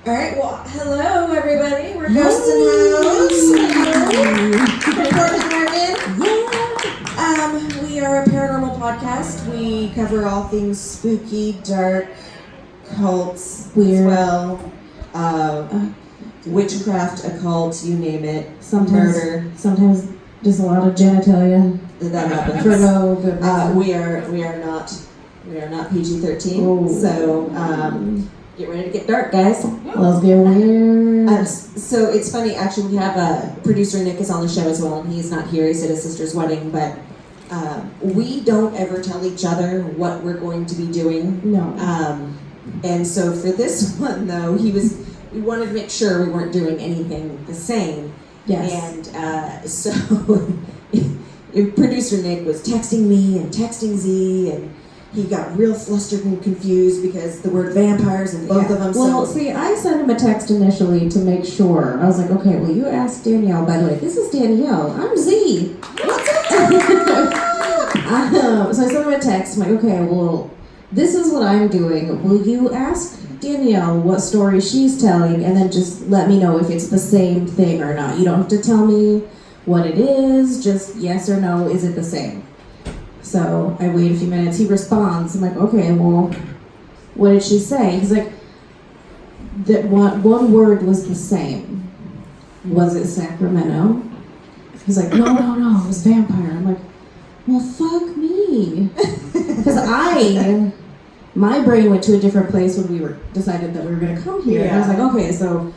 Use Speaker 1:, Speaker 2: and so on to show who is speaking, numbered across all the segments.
Speaker 1: All right, well, hello everybody. We're Ghosts-n-Heauxs. From Portland, Oregon. We are a paranormal podcast. We cover all things spooky, dark, cults, weird, witchcraft, occult, you name it. Murder.
Speaker 2: Sometimes just a lot of genitalia.
Speaker 1: That happens.
Speaker 2: For no good reason.
Speaker 1: We are not PG-13. So get ready to get dark, guys.
Speaker 2: Let's get weird.
Speaker 1: So it's funny, actually, we have producer Nick is on the show as well, and he's not here. He's at his sister's wedding, but we don't ever tell each other what we're going to be doing.
Speaker 2: No.
Speaker 1: And so for this one, though, we wanted to make sure we weren't doing anything the same.
Speaker 2: Yes.
Speaker 1: And so producer Nick was texting me and texting Z, and he got real flustered and confused because the word vampires and both of them.
Speaker 2: Well, see, I sent him a text initially to make sure. I was like, okay, well, you asked Danielle. By the way, this is Danielle. I'm Z.
Speaker 1: What's up?
Speaker 2: So I sent him a text. I'm like, okay, well, this is what I'm doing. Will you ask Danielle what story she's telling, and then just let me know if it's the same thing or not. You don't have to tell me what it is. Just yes or no. Is it the same? So I wait a few minutes. He responds. I'm like, okay, well, what did she say? He's like, that one word was the same. Was it Sacramento? He's like, no, it was vampire. I'm like, well, fuck me. Because my brain went to a different place when we decided that we were going to come here.
Speaker 1: Yeah.
Speaker 2: And I was like, okay, so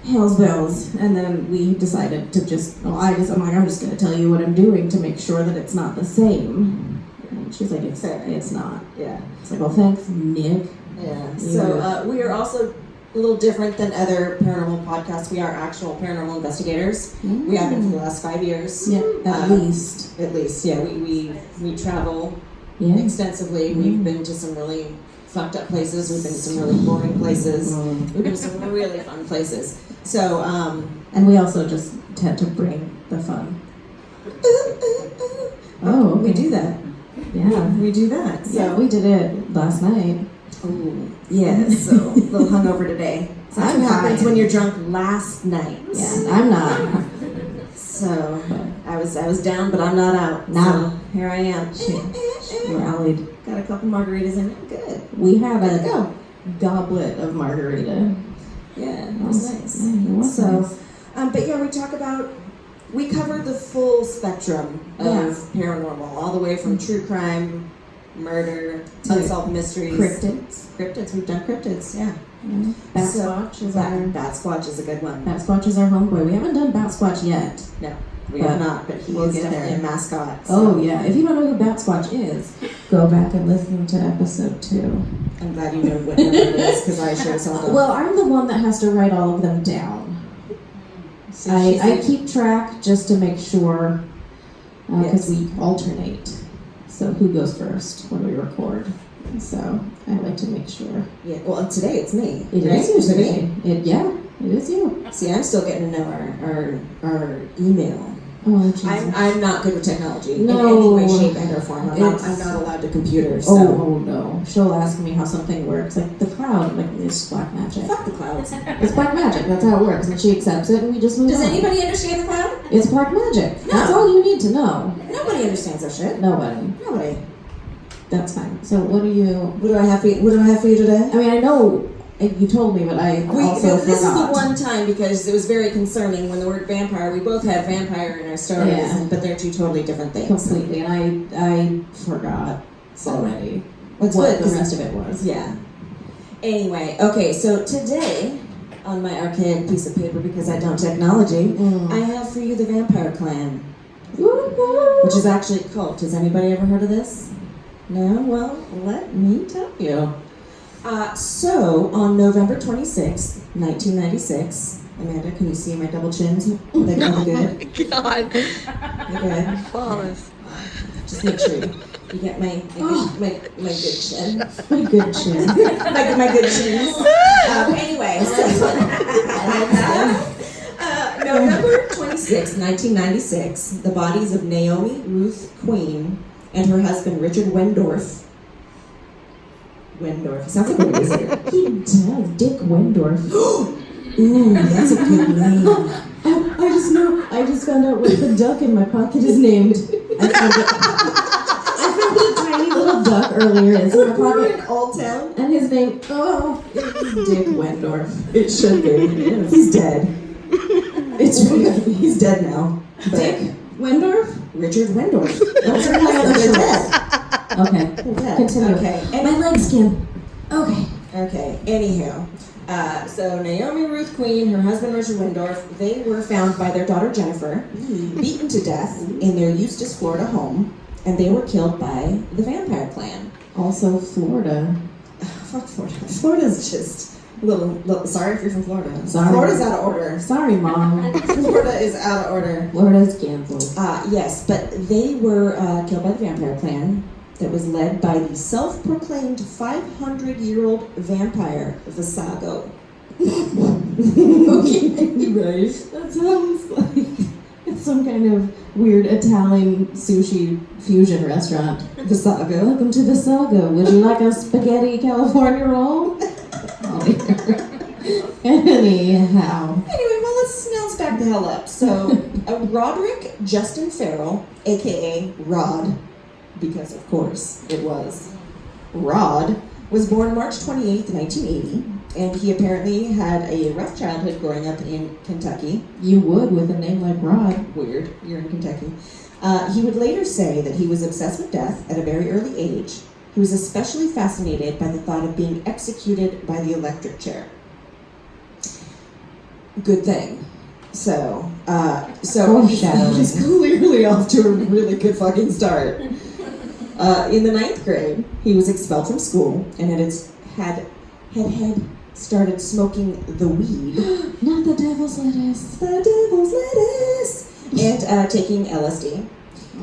Speaker 2: Hell's bells. And then we decided to I'm just going to tell you what I'm doing to make sure that it's not the same. And she's like, it's not.
Speaker 1: Yeah.
Speaker 2: It's like, well, thanks, Nick.
Speaker 1: Yeah. So we are also a little different than other paranormal podcasts. We are actual paranormal investigators.
Speaker 2: Mm.
Speaker 1: We have been for the last 5 years.
Speaker 2: Yeah, at least.
Speaker 1: At least, yeah. We travel extensively.
Speaker 2: Mm.
Speaker 1: We've been to some really fucked up places. We've been to some really boring places. We've been to some really fun places. So,
Speaker 2: and we also just tend to bring the fun. Oh, okay.
Speaker 1: We do that.
Speaker 2: Yeah.
Speaker 1: We do that. So
Speaker 2: yeah, we did it last night.
Speaker 1: Oh, yes. So, a little hungover today. So that's what happens when you're drunk last night.
Speaker 2: Yeah, I'm not.
Speaker 1: So, I was down, but I'm not out.
Speaker 2: Nah.
Speaker 1: So, here I am.
Speaker 2: Rallied.
Speaker 1: Got a couple margaritas in it. Good.
Speaker 2: We have a goblet of margarita.
Speaker 1: Yeah, it was nice.
Speaker 2: Yeah, it was nice.
Speaker 1: But yeah, we cover the full spectrum of paranormal, all the way from true crime, murder, unsolved mysteries. Cryptids. We've done cryptids, yeah.
Speaker 2: Bat Squatch
Speaker 1: is a good one.
Speaker 2: Bat Squatch is our homeboy. We haven't done Bat Squatch yet.
Speaker 1: No, we have not, but he is definitely a mascot. So.
Speaker 2: Oh yeah, if you don't know who Bat Squatch is, go back and listen to episode 2.
Speaker 1: I'm glad you know what number it is, because I sure saw them.
Speaker 2: Well, I'm the one that has to write all of them down. So I keep track just to make sure, because we alternate. So who goes first when we record? So I like to make sure.
Speaker 1: Yeah. Well, and today it's me.
Speaker 2: It is you today. It is you.
Speaker 1: See, I'm still getting to know our email.
Speaker 2: Oh, Jesus.
Speaker 1: I'm not good with technology in
Speaker 2: No.
Speaker 1: any way, shape, and or form. I'm not allowed to computers. So.
Speaker 2: Oh no. She'll ask me how something works. Like the cloud, like it's black magic.
Speaker 1: Fuck the clouds.
Speaker 2: It's black magic. That's how it works. And she accepts it, and we just move on.
Speaker 1: Does anybody understand the cloud?
Speaker 2: It's black magic.
Speaker 1: No.
Speaker 2: That's all you need to know.
Speaker 1: Nobody understands that shit.
Speaker 2: Nobody. That's fine. So what do I
Speaker 1: have for you today?
Speaker 2: I mean, I know you told me, but I also forgot.
Speaker 1: This is the one time, because it was very concerning when the word vampire, we both have vampire in our stories, but they're two totally different things.
Speaker 2: Completely, and I forgot already
Speaker 1: what
Speaker 2: the rest of it was.
Speaker 1: Yeah. Anyway, okay, so today, on my archaic piece of paper, because I don't technology, I have for you the Vampire Clan, which is actually a cult. Has anybody ever heard of this? No? Well, let me tell you. So, on November 26th, 1996, Amanda, can you see my double chins? They good?
Speaker 3: Oh my God.
Speaker 1: They're good.
Speaker 3: Flawless.
Speaker 1: Just make sure you get my good chin.
Speaker 2: My good chin.
Speaker 1: my good chins. Anyway, so, November 26th, 1996, the bodies of Naomi Ruth Queen and her husband Richard Wendorf Wendorf. He sounds like a wizard.
Speaker 2: He does. Dick Wendorf.
Speaker 1: Ooh, that's a good name.
Speaker 2: I just found out what the duck in my pocket is named. I found a tiny little duck earlier. It's in my
Speaker 1: We're
Speaker 2: pocket.
Speaker 1: in Old Town.
Speaker 2: And his name, is Dick Wendorf.
Speaker 1: It should be.
Speaker 2: It is.
Speaker 1: He's dead. He's dead now. But
Speaker 2: Dick Wendorf?
Speaker 1: Richard Wendorf. Those are
Speaker 2: my other
Speaker 1: they're
Speaker 2: choice.
Speaker 1: dead.
Speaker 2: Okay.
Speaker 1: They're dead.
Speaker 2: Continue.
Speaker 1: Okay.
Speaker 2: My leg skin. Okay.
Speaker 1: Okay, anywho. So Naomi Ruth Queen, her husband Richard Wendorf, they were found by their daughter Jennifer, beaten to death in their Eustis, Florida home, and they were killed by the vampire clan.
Speaker 2: Also Florida.
Speaker 1: Fuck Florida. Florida's just little, sorry if you're from Florida.
Speaker 2: Sorry.
Speaker 1: Florida's out of order.
Speaker 2: Sorry, Mom.
Speaker 1: Florida is out of order.
Speaker 2: Florida's canceled.
Speaker 1: Yes, but they were killed by the vampire clan that was led by the self-proclaimed 500-year-old vampire Visago.
Speaker 2: Okay. Right. That sounds like it's some kind of weird Italian sushi fusion restaurant.
Speaker 1: Visago.
Speaker 2: Welcome to Visago. Would you like a spaghetti California roll? Anyhow.
Speaker 1: Anyway, well, let's back the hell up. So, Roderick Justin Farrell, a.k.a. Rod, because of course it was Rod, was born March 28th, 1980, and he apparently had a rough childhood growing up in Kentucky.
Speaker 2: You would with a name like Rod.
Speaker 1: Weird, you're in Kentucky. He would later say that he was obsessed with death at a very early age. He was especially fascinated by the thought of being executed by the electric chair. Good thing. So he's clearly off to a really good fucking start. In the 9th grade, he was expelled from school and had started smoking the weed.
Speaker 2: Not the devil's lettuce.
Speaker 1: The devil's lettuce. And taking LSD.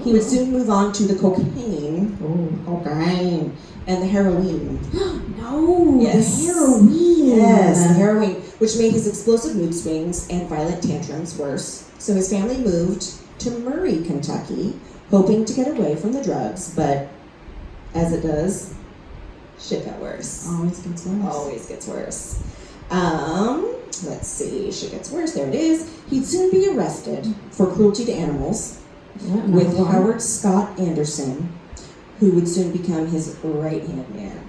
Speaker 1: He would soon move on to the cocaine, and the heroin.
Speaker 2: No,
Speaker 1: Yes.
Speaker 2: the heroin.
Speaker 1: Yes, the heroin, which made his explosive mood swings and violent tantrums worse. So his family moved to Murray, Kentucky, hoping to get away from the drugs, but as it does, shit got worse.
Speaker 2: Always gets worse.
Speaker 1: Always gets worse. Let's see, shit gets worse, there it is. He'd soon be arrested for cruelty to animals with Howard Scott Anderson, who would soon become his right-hand man.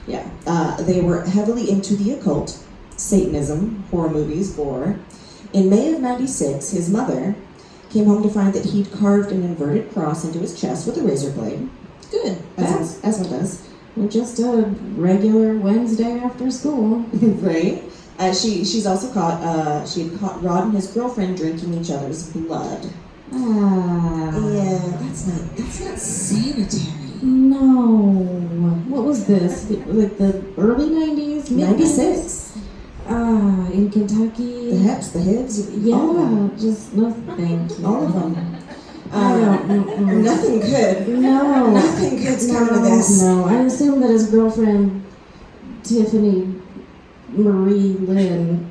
Speaker 1: Yeah, they were heavily into the occult, Satanism, horror movies, gore. In May of '96, his mother came home to find that he'd carved an inverted cross into his chest with a razor blade. Good, as one does.
Speaker 2: Just a regular Wednesday after school.
Speaker 1: Right? She's also she had caught Rod and his girlfriend drinking each other's blood. Yeah, that's not sanitary.
Speaker 2: No. What was this? Like the early 90s?
Speaker 1: 96.
Speaker 2: In Kentucky.
Speaker 1: The hips.
Speaker 2: Yeah,
Speaker 1: all of them.
Speaker 2: just no thank you.
Speaker 1: All of them. Nothing good.
Speaker 2: No.
Speaker 1: Nothing good's coming to this.
Speaker 2: No, I assume that his girlfriend, Tiffany Marie Lynn.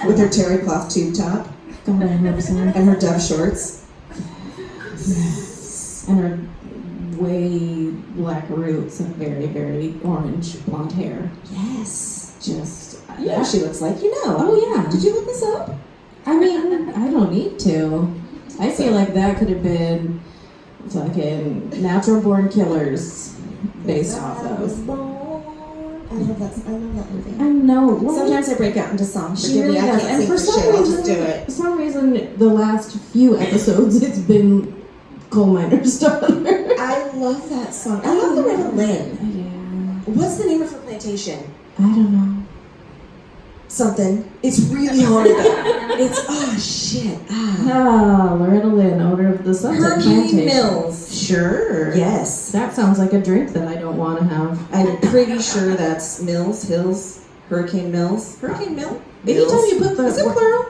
Speaker 1: With her terry cloth tube top.
Speaker 2: God, I hope so.
Speaker 1: And her dove shorts.
Speaker 2: And her way black roots and very, very orange blonde hair.
Speaker 1: Yes.
Speaker 2: Just,
Speaker 1: You know what she looks like, you know.
Speaker 2: Oh, yeah.
Speaker 1: Did you look this up?
Speaker 2: I mean, I don't need to. I feel like that could have been fucking natural born killers based off of.
Speaker 1: I love that movie.
Speaker 2: I know. Well,
Speaker 1: Sometimes I break out into song.
Speaker 2: she
Speaker 1: Forgive
Speaker 2: really
Speaker 1: me, I
Speaker 2: does.
Speaker 1: can't
Speaker 2: And
Speaker 1: sing
Speaker 2: for
Speaker 1: shit.
Speaker 2: some
Speaker 1: I'll
Speaker 2: reason,
Speaker 1: just do it.
Speaker 2: for some reason, the last few episodes, it's been Coal Miner's Daughter.
Speaker 1: I love that song. I love Loretta Lynn.
Speaker 2: Yeah.
Speaker 1: What's the name of her plantation?
Speaker 2: I don't know.
Speaker 1: Something. It's really hard though. It's shit.
Speaker 2: Loretta Lynn, owner of the Sunset
Speaker 1: Hurricane
Speaker 2: Plantation.
Speaker 1: Mills.
Speaker 2: Sure.
Speaker 1: Yes.
Speaker 2: That sounds like a drink that I don't want to have.
Speaker 1: I'm pretty sure that's Hills, Hurricane Mills. Hurricane Mill?
Speaker 2: Anytime you put the...
Speaker 1: Is it plural?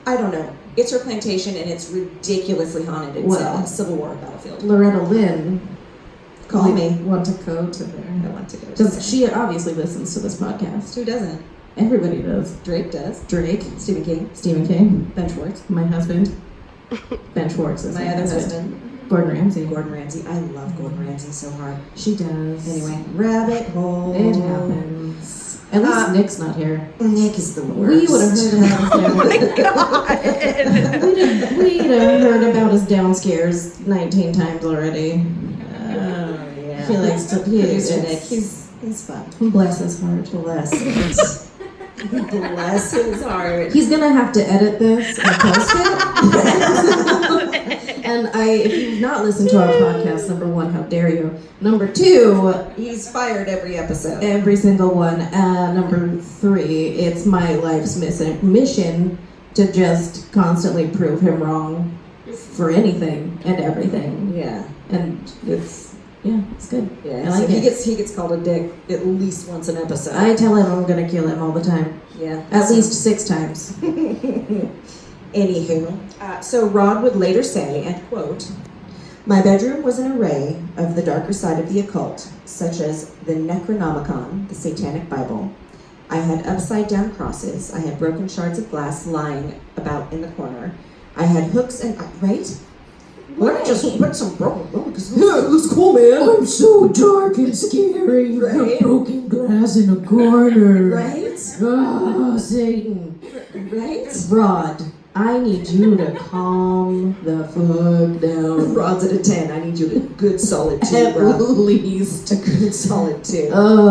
Speaker 1: I don't know. It's her plantation and it's ridiculously haunted. It's a Civil War battlefield.
Speaker 2: Loretta Lynn.
Speaker 1: Call me.
Speaker 2: Want to go to there.
Speaker 1: I want to go to
Speaker 2: Because
Speaker 1: there.
Speaker 2: she obviously listens to this podcast.
Speaker 1: Who doesn't?
Speaker 2: Everybody does.
Speaker 1: Drake does.
Speaker 2: Drake.
Speaker 1: Stephen King.
Speaker 2: Stephen King.
Speaker 1: Ben Schwartz.
Speaker 2: My husband. Ben Schwartz is
Speaker 1: My other husband.
Speaker 2: Gordon Ramsay.
Speaker 1: Gordon Ramsay. I love Gordon Ramsay so hard.
Speaker 2: She does.
Speaker 1: Anyway, rabbit hole.
Speaker 2: It happens. At least Nick's not here.
Speaker 1: Nick is the worst.
Speaker 2: We would have heard about his
Speaker 3: Oh my god!
Speaker 2: We'd have heard about his downscares 19 times already.
Speaker 1: Yeah.
Speaker 2: He likes to. He
Speaker 1: Producer
Speaker 2: is.
Speaker 1: Nick. He's fun.
Speaker 2: Bless his heart.
Speaker 1: Bless his heart.
Speaker 2: He's gonna have to edit this and post it. And if you've not listened to our podcast, number one, how dare you? Number two,
Speaker 1: He's fired every episode.
Speaker 2: every single one. Number three, it's my life's mission to just constantly prove him wrong for anything and everything.
Speaker 1: Yeah.
Speaker 2: And it's good.
Speaker 1: Yeah.
Speaker 2: I like
Speaker 1: so
Speaker 2: it.
Speaker 1: he gets called a dick at least once an episode.
Speaker 2: I tell him I'm gonna kill him all the time.
Speaker 1: Yeah.
Speaker 2: At least 6 times.
Speaker 1: Anywho, so Rod would later say, and quote, "My bedroom was an array of the darker side of the occult, such as the Necronomicon, the Satanic Bible. I had upside-down crosses. I had broken shards of glass lying about in the corner. I had hooks and... Right? Let me just put some broken... Yeah, it looks cool, man.
Speaker 2: I'm so dark and scary.
Speaker 1: Right?
Speaker 2: Broken glass in a corner.
Speaker 1: Right?
Speaker 2: Oh, Satan.
Speaker 1: Right?
Speaker 2: Rod, I need you to calm the fuck down.
Speaker 1: Rod's at a 10. I need you a good solid 2,
Speaker 2: At
Speaker 1: bro.
Speaker 2: least.
Speaker 1: A good solid 2.
Speaker 2: Oh,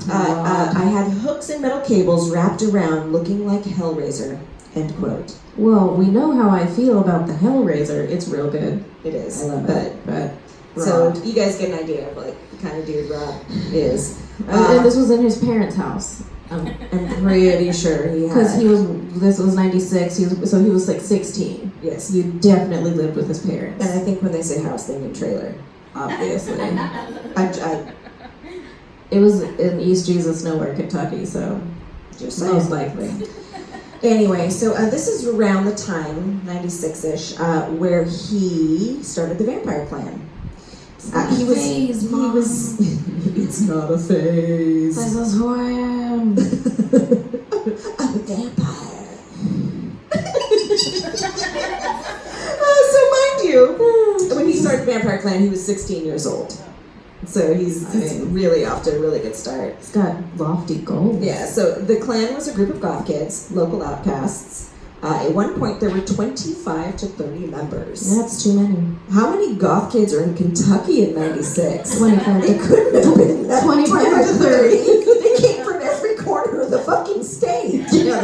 Speaker 1: I had hooks and metal cables wrapped around looking like Hellraiser. End quote.
Speaker 2: well, we know how I feel about the Hellraiser. It's real good.
Speaker 1: It is.
Speaker 2: I love it. But
Speaker 1: So
Speaker 2: Rod.
Speaker 1: you guys get an idea of like the kind of dude Rod is.
Speaker 2: And this was in his parents' house.
Speaker 1: I'm pretty sure he
Speaker 2: Because
Speaker 1: had.
Speaker 2: this was 96, he was like 16.
Speaker 1: Yes.
Speaker 2: You definitely lived with his parents.
Speaker 1: And I think when they say house, they mean trailer.
Speaker 2: Obviously.
Speaker 1: I
Speaker 2: It was in East Jesus Nowhere, Kentucky, so
Speaker 1: just
Speaker 2: most
Speaker 1: saying.
Speaker 2: likely.
Speaker 1: Anyway, so this is around the time, 96-ish, where he started the Vampire Clan. He was. It's not a phase.
Speaker 2: This is who I am.
Speaker 1: I'm a vampire. So mind you, when he started the Vampire Clan, he was 16 years old. So he's really off to a really good start.
Speaker 2: He's got lofty goals.
Speaker 1: Yeah, so the clan was a group of goth kids, local outcasts. At one point, there were 25 to 30 members.
Speaker 2: That's too many.
Speaker 1: How many goth kids are in Kentucky in 96?
Speaker 2: 25.
Speaker 1: It couldn't have been that
Speaker 2: 25 to 30.
Speaker 1: They came from every corner of the fucking state.
Speaker 2: Yeah,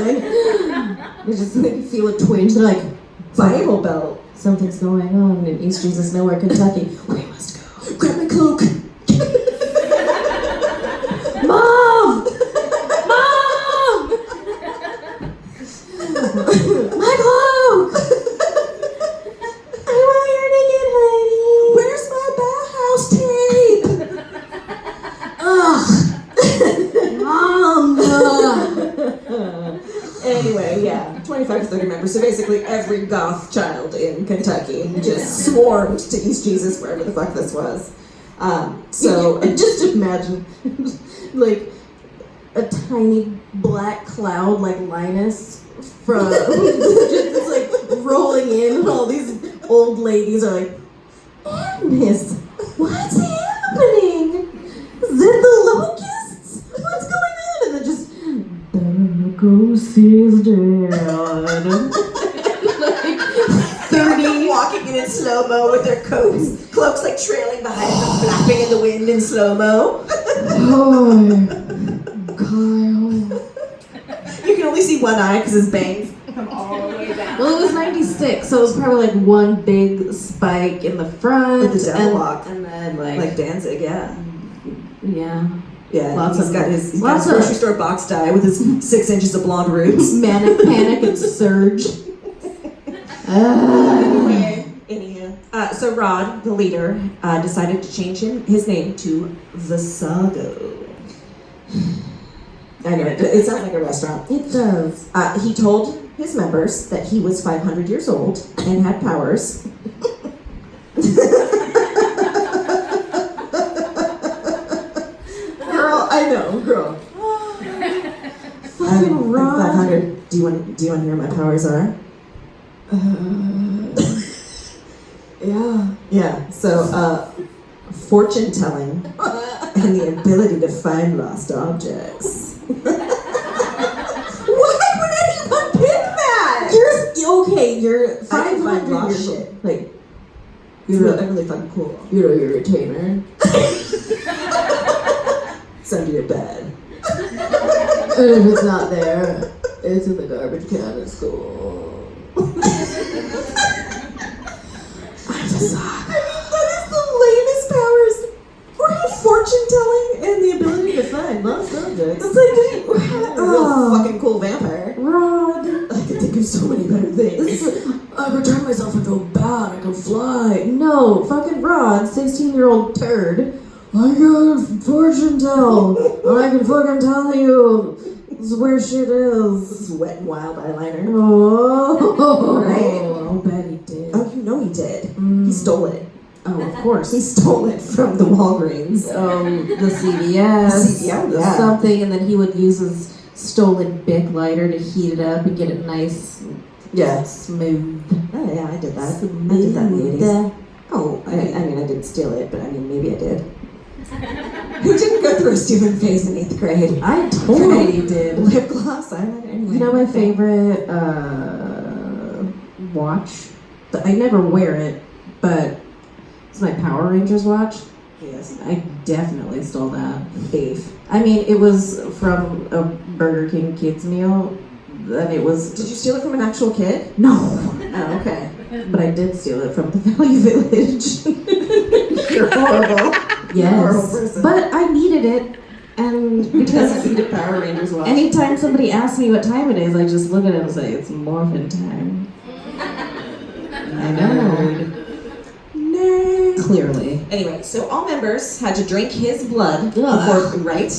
Speaker 2: they just like feel a twinge. They're like,
Speaker 1: Bible Belt.
Speaker 2: something's going on in East Jesus Nowhere, Kentucky. We must go.
Speaker 1: Grab my cloak.
Speaker 2: Mom! Mom! My cloak! I want your naked honey.
Speaker 1: Where's my bathhouse tape?
Speaker 2: Ugh. Mom!
Speaker 1: Anyway, yeah, 25 to 30 members. So basically every goth child in Kentucky just swarmed to East Jesus, wherever the fuck this was. So
Speaker 2: just imagine, like, a tiny black cloud like Linus from just like rolling in, and all these old ladies are like, Agnes, what's happening? Is it the locusts? What's going on? And then just the ghost is dead. Like 30
Speaker 1: walking in slow-mo with their cloaks like trailing behind them, flapping in the wind in slow-mo.
Speaker 2: Oh, Kyle.
Speaker 1: You can only see one eye because his bangs come all the way down.
Speaker 2: Well, it was 96, so it was probably like one big spike in the front.
Speaker 1: With the devil walk.
Speaker 2: And then
Speaker 1: Like Danzig, yeah.
Speaker 2: yeah.
Speaker 1: Yeah,
Speaker 2: Lots
Speaker 1: he's
Speaker 2: of-
Speaker 1: got his
Speaker 2: lots of-
Speaker 1: grocery store box dye with his 6 inches of blonde roots.
Speaker 2: Manic Panic and Surge.
Speaker 1: Anywho, so Rod, the leader, decided to change his name to Visago. I know, it sounds like a restaurant.
Speaker 2: It does.
Speaker 1: He told his members that he was 500 years old and had powers. Girl, I know, girl.
Speaker 2: Fucking Rod.
Speaker 1: 500. Do you want to hear what my powers are?
Speaker 3: Yeah. So, fortune telling and the ability to find lost objects. Why would anyone pick that? You're I can find
Speaker 2: 500
Speaker 3: lost
Speaker 2: years
Speaker 3: shit.
Speaker 2: old. Like,
Speaker 3: It's really fucking cool.
Speaker 2: you know your retainer.
Speaker 3: It's under your bed.
Speaker 2: And if it's not there, it's in the garbage can at school. I'm just
Speaker 3: That is the lamest powers. Or fortune telling and the ability to find lost objects. It's like, a real fucking cool vampire.
Speaker 2: Rod.
Speaker 3: I can think of so many better things.
Speaker 2: I can turn myself into a bat. I can fly. No, fucking Rod, 16-year-old turd. I can fortune tell. And I can fucking tell you where shit is.
Speaker 3: Wet and wild eyeliner.
Speaker 2: Oh,
Speaker 3: Right?
Speaker 2: I'll bet he did.
Speaker 3: Oh, you know he did. He stole it.
Speaker 2: Oh, of course.
Speaker 3: He stole it from the
Speaker 2: The
Speaker 3: Walgreens.
Speaker 2: CVS,
Speaker 3: Yeah.
Speaker 2: something, and then he would use his stolen Bic lighter to heat it up and get it nice,
Speaker 3: Yeah.
Speaker 2: smooth.
Speaker 3: Oh, yeah, I did that. I did that in the 80s. Oh, I mean, I didn't steal it, but I mean, maybe I did. Who didn't go through a stealing phase in 8th grade?
Speaker 2: I totally did.
Speaker 3: Lip gloss, eyeliner, anyway.
Speaker 2: You know my favorite watch? I never wear it, but it's my Power Rangers watch.
Speaker 3: Yes.
Speaker 2: I definitely stole that.
Speaker 3: Thief.
Speaker 2: I mean, it was from a Burger King kids meal, and it was...
Speaker 3: Did you steal it from an actual kid?
Speaker 2: No,
Speaker 3: Oh, okay.
Speaker 2: but I did steal it from the Value Village.
Speaker 3: You're horrible.
Speaker 2: Yes,
Speaker 3: Horrible person.
Speaker 2: but I needed it, and
Speaker 3: Because
Speaker 2: because
Speaker 3: you need a Power Rangers watch.
Speaker 2: anytime somebody asks me what time it is, I just look at it and say, it's morphin' time. I know.
Speaker 3: Nerd.
Speaker 2: Clearly.
Speaker 3: Anyway, so all members had to drink his blood
Speaker 2: Ugh.
Speaker 3: before, right?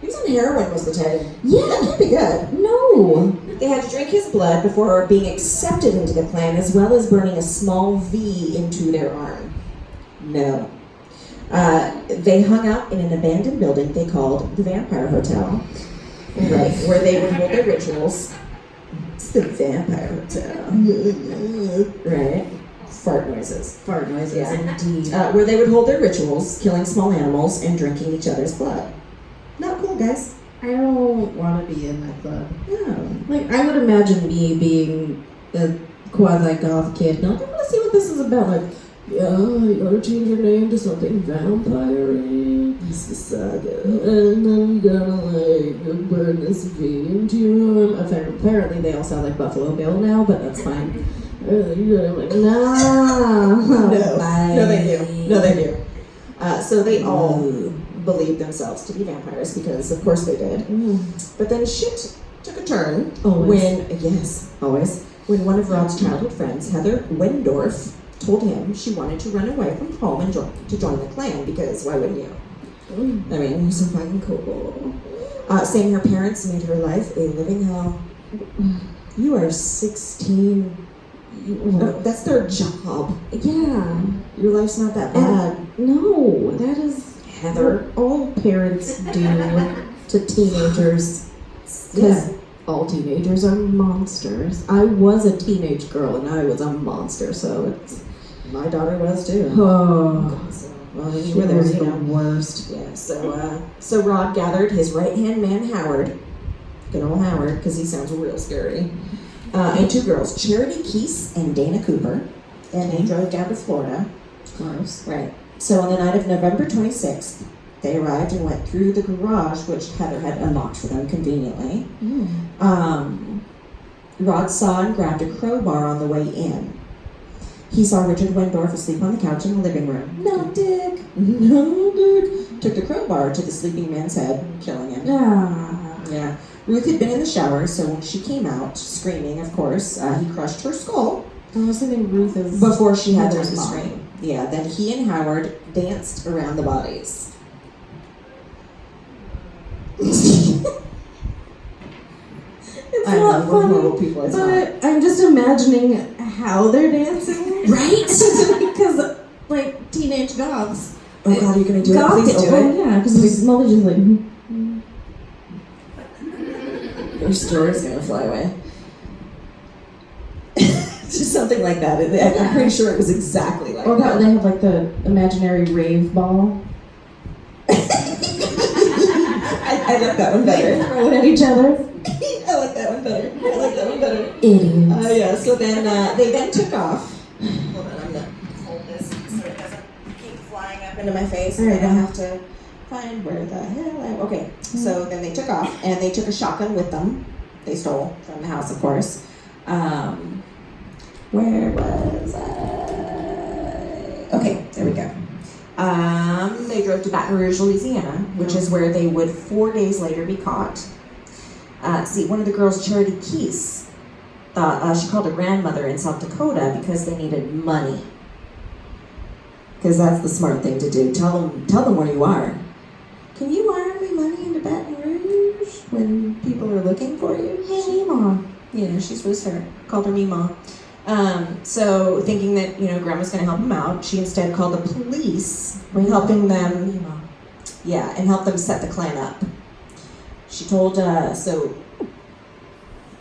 Speaker 3: He was on heroin most of the time.
Speaker 2: Yeah.
Speaker 3: That can't be good.
Speaker 2: No.
Speaker 3: They had to drink his blood before being accepted into the clan, as well as burning a small V into their arm. No. They hung out in an abandoned building they called the Vampire Hotel, right, where they would hold their rituals. It's the Vampire Hotel. Right? Fart noises.
Speaker 2: Fart noises,
Speaker 3: Yeah.
Speaker 2: indeed.
Speaker 3: Where they would hold their rituals, killing small animals and drinking each other's blood. Not cool, guys.
Speaker 2: I don't want to be in that club.
Speaker 3: No.
Speaker 2: Like, I would imagine me being a quasi-goth kid. No, I want to see what this is about. Like, yeah, you gotta change your name to something vampire-y.
Speaker 3: It's the saga.
Speaker 2: And then you gotta, like, burn this V into your arm. Apparently, they all sound like Buffalo Bill now, but that's fine. You gotta, like, nah.
Speaker 3: No.
Speaker 2: Bye.
Speaker 3: No, thank you. No, thank you. So they all believed themselves to be vampires because, of course, they did. But then shit took a turn
Speaker 2: Always.
Speaker 3: when one of Rod's childhood friends, Heather Wendorf, told him she wanted to run away from home and join the clan because why wouldn't you? I mean, you're so fucking cool. Saying her parents made her life a living hell. You are 16. That's their job.
Speaker 2: Yeah.
Speaker 3: Your life's not that bad.
Speaker 2: No, that is
Speaker 3: Heather.
Speaker 2: what all parents do to teenagers. Because all teenagers are monsters. I was a teenage girl and I was a monster, so it's...
Speaker 3: My daughter was too.
Speaker 2: Oh,
Speaker 3: So, well, you were there, you know.
Speaker 2: worst.
Speaker 3: Yeah, so Rod gathered his right-hand man, Howard, good old Howard, because he sounds real scary, and two girls, Charity Keese and Dana Cooper, and they drove down to Florida.
Speaker 2: Gross.
Speaker 3: Right. So on the night of November 26th, they arrived and went through the garage, which Heather had unlocked for them conveniently. Rod saw and grabbed a crowbar on the way in. He saw Richard Wendorf asleep on the couch in the living room. No dick. No dick. Took the crowbar to the sleeping man's head, killing him. Yeah. Ruth had been in the shower, so when she came out, screaming, of course, he crushed her skull.
Speaker 2: I was thinking Ruth is...
Speaker 3: Before she had time
Speaker 2: Heather's
Speaker 3: to
Speaker 2: mom.
Speaker 3: scream. Yeah, then he and Howard danced around the bodies.
Speaker 2: It's
Speaker 3: I
Speaker 2: not
Speaker 3: know, we're
Speaker 2: funny,
Speaker 3: horrible people, it's
Speaker 2: but I'm just imagining how they're dancing.
Speaker 3: Right?
Speaker 2: Because, like, teenage goths.
Speaker 3: Oh God, are you gonna do it? Please do
Speaker 2: Oh,
Speaker 3: it.
Speaker 2: yeah, because it's Molly just like...
Speaker 3: Your story's gonna fly away. Just something like that. I'm pretty sure it was exactly like
Speaker 2: Or
Speaker 3: that.
Speaker 2: they have like the imaginary rave ball.
Speaker 3: I like that one better.
Speaker 2: Throw it at each other.
Speaker 3: I like that one better.
Speaker 2: Idiots.
Speaker 3: Yeah, so then they then took off. Hold on, I'm gonna hold this so it doesn't keep flying up into my face.
Speaker 2: There you
Speaker 3: And I
Speaker 2: go.
Speaker 3: have to find where the hell I... Okay, so then they took off and they took a shotgun with them. They stole from the house, of course. Where was I? Okay, there we go. They drove to Baton Rouge, Louisiana, which is where they would 4 days later be caught. See, one of the girls, Charity Keese, thought she called her grandmother in South Dakota because they needed money. Because that's the smart thing to do. Tell them where you are. Can you wire me money into Baton Rouge when people are looking for you?
Speaker 2: Hey, Mima.
Speaker 3: Yeah, she was her. Called her Mima. So thinking that, grandma's gonna help them out, she instead called the police, helping them,
Speaker 2: Mima.
Speaker 3: yeah, and help them set the Klan up. She told,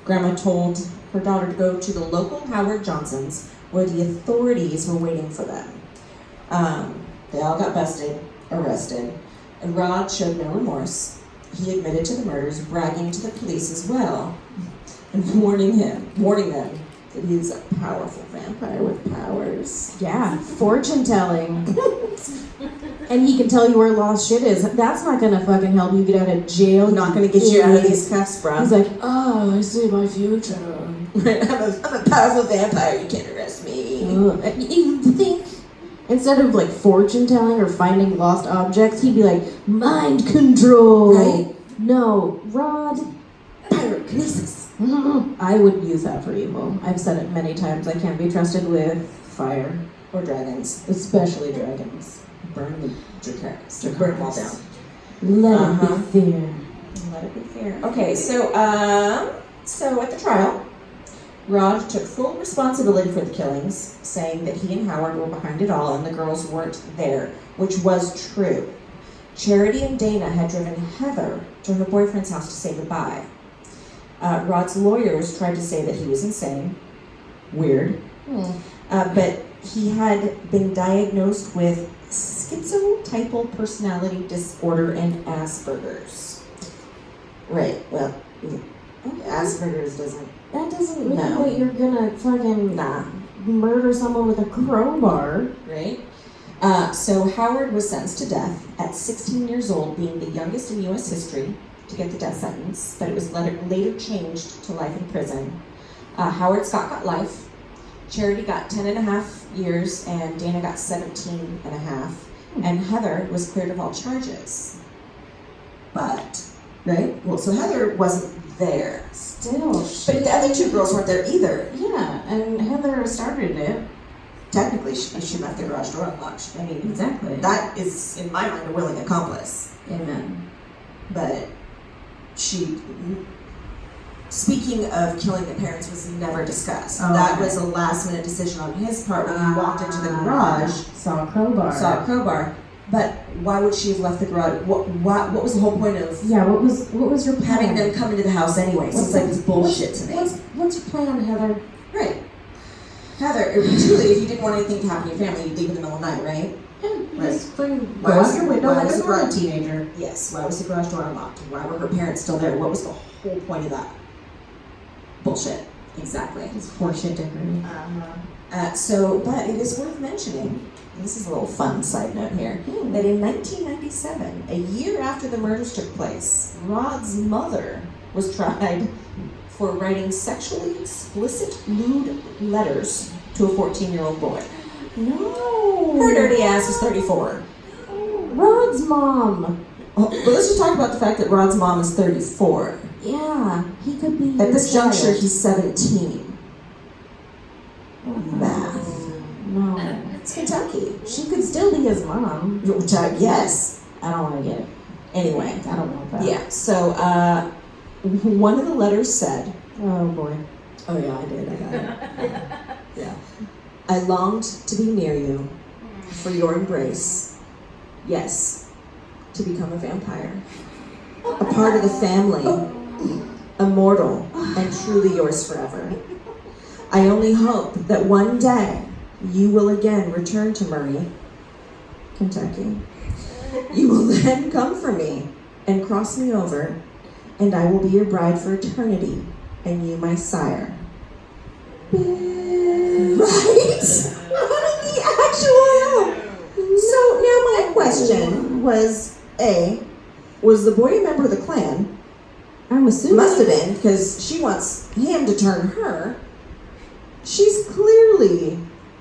Speaker 3: grandma told her daughter to go to the local Howard Johnsons where the authorities were waiting for them. They all got arrested, and Rod showed no remorse. He admitted to the murders, bragging to the police as well, and warning them that he's a powerful vampire with powers.
Speaker 2: Yeah, fortune telling. And he can tell you where lost shit is. That's not gonna fucking help you get out of jail.
Speaker 3: Not gonna get you out of these cuffs, bro.
Speaker 2: He's like, oh, I see my future.
Speaker 3: I'm a powerful vampire. You can't arrest me.
Speaker 2: You think instead of like fortune telling or finding lost objects, he'd be like, mind control.
Speaker 3: Right.
Speaker 2: No, Rod.
Speaker 3: Pyrokinesis.
Speaker 2: I would use that for evil. I've said it many times. I can't be trusted with fire,
Speaker 3: Or dragons.
Speaker 2: especially dragons.
Speaker 3: Burn the dragons. Burn them all down.
Speaker 2: Let
Speaker 3: Uh-huh.
Speaker 2: it be fear.
Speaker 3: Let it be fair. Okay, so at the trial, Rod took full responsibility for the killings, saying that he and Howard were behind it all and the girls weren't there, which was true. Charity and Dana had driven Heather to her boyfriend's house to say goodbye. Rod's lawyers tried to say that he was insane. Weird. But he had been diagnosed with schizotypal personality disorder and Asperger's. Right, well, Asperger's doesn't...
Speaker 2: That doesn't mean
Speaker 3: No.
Speaker 2: that you're gonna fucking
Speaker 3: Nah.
Speaker 2: murder someone with a crowbar.
Speaker 3: Right? So Howard was sentenced to death at 16 years old, being the youngest in U.S. history to get the death sentence, but it was later changed to life in prison. Howard Scott got life. Charity got 10 and a half years, and Dana got 17 and a half. And Heather was cleared of all charges. But, right? Well, so Heather wasn't there.
Speaker 2: Still,
Speaker 3: But the other two girls weren't there either.
Speaker 2: yeah, and Heather started it.
Speaker 3: Technically, she left the garage door unlocked. I mean,
Speaker 2: Exactly.
Speaker 3: that is, in my mind, a willing accomplice.
Speaker 2: Amen.
Speaker 3: But speaking of killing the parents was never discussed.
Speaker 2: Oh,
Speaker 3: That
Speaker 2: okay.
Speaker 3: was a last minute decision on his part when he walked into the garage,
Speaker 2: Saw a crowbar.
Speaker 3: saw a crowbar. But why would she have left the garage? What was the whole point of
Speaker 2: Yeah, what was your plan?
Speaker 3: having them come into the house anyway? So it's like this bullshit to me.
Speaker 2: What's your plan, Heather?
Speaker 3: Right. Heather, truly, if you didn't want anything to happen to your family, you'd leave in the middle of the night, right?
Speaker 2: Just fucking
Speaker 3: Why
Speaker 2: go
Speaker 3: was
Speaker 2: out your
Speaker 3: it-
Speaker 2: window
Speaker 3: why
Speaker 2: like
Speaker 3: was
Speaker 2: a
Speaker 3: it
Speaker 2: normal
Speaker 3: right?
Speaker 2: teenager.
Speaker 3: Yes. Why was the garage door unlocked? Why were her parents still there? What was the whole point of that? Bullshit. Exactly.
Speaker 2: It's horseshit dickery.
Speaker 3: But it is worth mentioning, and this is a little fun side note here, that in 1997, a year after the murders took place, Rod's mother was tried for writing sexually explicit lewd letters to a 14-year-old boy.
Speaker 2: No.
Speaker 3: Her dirty ass was 34.
Speaker 2: Rod's mom.
Speaker 3: But let's just talk about the fact that Rod's mom is 34.
Speaker 2: Yeah, he could be.
Speaker 3: At
Speaker 2: your
Speaker 3: this
Speaker 2: child.
Speaker 3: juncture, he's 17. Math.
Speaker 2: No.
Speaker 3: It's Kentucky.
Speaker 2: She could still be his mom.
Speaker 3: Yes.
Speaker 2: I don't want to get it.
Speaker 3: Anyway.
Speaker 2: I don't want that.
Speaker 3: Yeah, so one of the letters said,
Speaker 2: Oh boy.
Speaker 3: oh yeah, I did, I got it. Yeah. I longed to be near you, for your embrace. Yes, to become a vampire. A part of the family, immortal, and truly yours forever. I only hope that one day you will again return to Murray, Kentucky. You will then come for me and cross me over, and I will be your bride for eternity, and you my sire. Right? What the actual hell? So now my question was, A, was the boy a member of the clan?
Speaker 2: I'm assuming.
Speaker 3: Must have been, because she wants him to turn her. She's clearly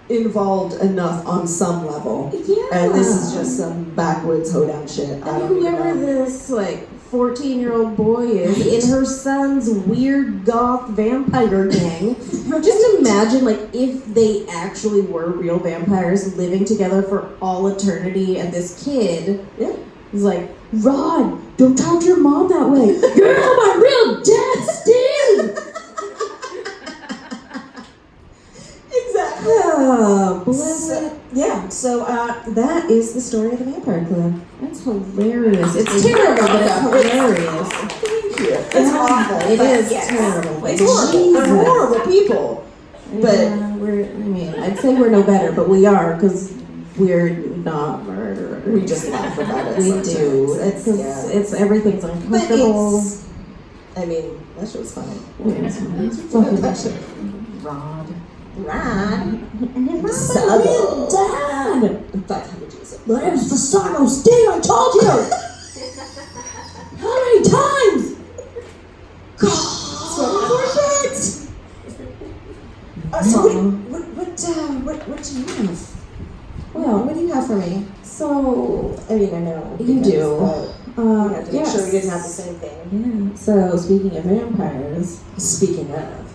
Speaker 3: involved enough on some level.
Speaker 2: Yeah.
Speaker 3: And this is just some backwoods hoedown shit. I
Speaker 2: And
Speaker 3: don't even
Speaker 2: whoever
Speaker 3: know.
Speaker 2: this 14-year-old boy is in her son's weird goth vampire gang. Just imagine if they actually were real vampires living together for all eternity, and this kid is like, Rod, don't talk to your mom that way. You're not my real dad, Steve.
Speaker 3: Exactly.
Speaker 2: Oh, bless it.
Speaker 3: So that is the story of the Vampire Clan.
Speaker 2: That's hilarious. It's terrible, but it's hilarious.
Speaker 3: Thank you. It's awful.
Speaker 2: It
Speaker 3: but
Speaker 2: is
Speaker 3: yes.
Speaker 2: terrible.
Speaker 3: It's horrible. They're
Speaker 2: Jesus.
Speaker 3: horrible people. But
Speaker 2: I'd say we're no better, but we are, because we're not murderers.
Speaker 3: we just laugh about it.
Speaker 2: We
Speaker 3: sometimes.
Speaker 2: do. It's everything's
Speaker 3: But
Speaker 2: uncomfortable.
Speaker 3: that show's funny.
Speaker 2: It's fucking Rod.
Speaker 3: Subtle.
Speaker 2: Dad!
Speaker 3: Fuck, how would you say?
Speaker 2: My name's Fasano Steve, I told you! How many times?
Speaker 3: So what do you have?
Speaker 2: Well,
Speaker 3: What do you have for me?
Speaker 2: so
Speaker 3: I know.
Speaker 2: you do.
Speaker 3: But we have to make sure we didn't have the same thing.
Speaker 2: Yeah. So speaking of vampires,
Speaker 3: Speaking of.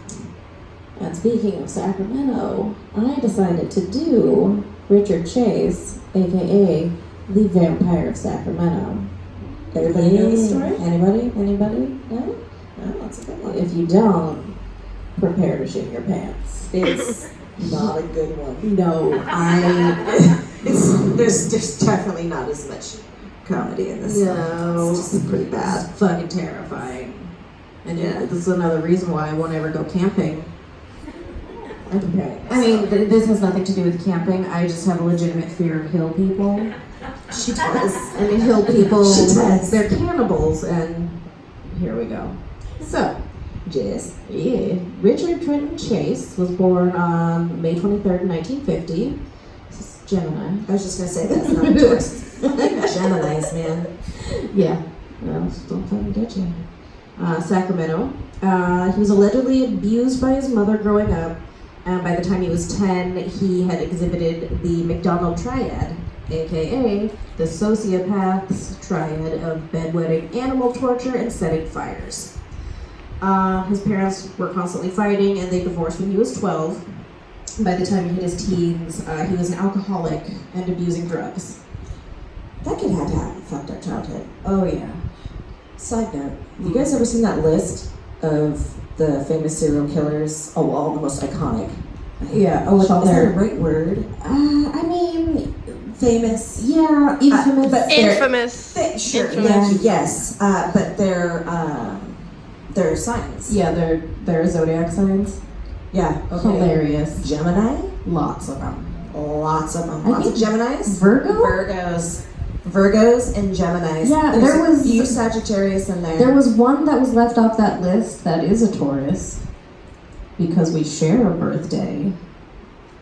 Speaker 2: and speaking of Sacramento, I decided to do Richard Chase, aka the Vampire of Sacramento.
Speaker 3: Everybody know the story?
Speaker 2: Anybody? No?
Speaker 3: Oh, that's a good one.
Speaker 2: If you don't, prepare to shit your pants.
Speaker 3: It's not a good one.
Speaker 2: No,
Speaker 3: There's definitely not as much comedy in this one.
Speaker 2: No.
Speaker 3: It's just pretty bad.
Speaker 2: It's fucking terrifying. And this is another reason why I won't ever go camping.
Speaker 3: Okay.
Speaker 2: I mean, this has nothing to do with camping. I just have a legitimate fear of hill people.
Speaker 3: She does.
Speaker 2: I mean, hill people,
Speaker 3: She does.
Speaker 2: they're cannibals, and here we go. So,
Speaker 3: Jess.
Speaker 2: yeah, Richard Trenton Chase was born on May 23rd, 1950. This is Gemini.
Speaker 3: I was just gonna say that's not Taurus. Geminis, man.
Speaker 2: Yeah, well, don't fucking get you. Sacramento. He was allegedly abused by his mother growing up, and by the time he was 10, he had exhibited the McDonald Triad, aka the sociopath's triad of bedwetting, animal torture, and setting fires. His parents were constantly fighting, and they divorced when he was 12. By the time he hit his teens, he was an alcoholic and abusing drugs.
Speaker 3: That kid had to have a fucked up childhood.
Speaker 2: Oh yeah.
Speaker 3: Side note, you guys ever seen that list of the famous serial killers? Oh, all the most iconic.
Speaker 2: Yeah, oh, with all
Speaker 3: Is that a
Speaker 2: their...
Speaker 3: right word?
Speaker 2: I mean,
Speaker 3: Famous.
Speaker 2: yeah, infamous.
Speaker 3: but they're-
Speaker 4: Infamous.
Speaker 3: Sure,
Speaker 4: Infamous.
Speaker 3: thank you, yes. But they're signs.
Speaker 2: Yeah, they're zodiac signs.
Speaker 3: Yeah, okay.
Speaker 2: Hilarious.
Speaker 3: Gemini?
Speaker 2: Lots of them.
Speaker 3: Lots of them.
Speaker 2: I
Speaker 3: Lots of
Speaker 2: think
Speaker 3: Geminis?
Speaker 2: Virgo?
Speaker 3: Virgos and Geminis.
Speaker 2: Yeah,
Speaker 3: There's
Speaker 2: there was-
Speaker 3: a few Sagittarius in there.
Speaker 2: There was one that was left off that list that is a Taurus because we share a birthday,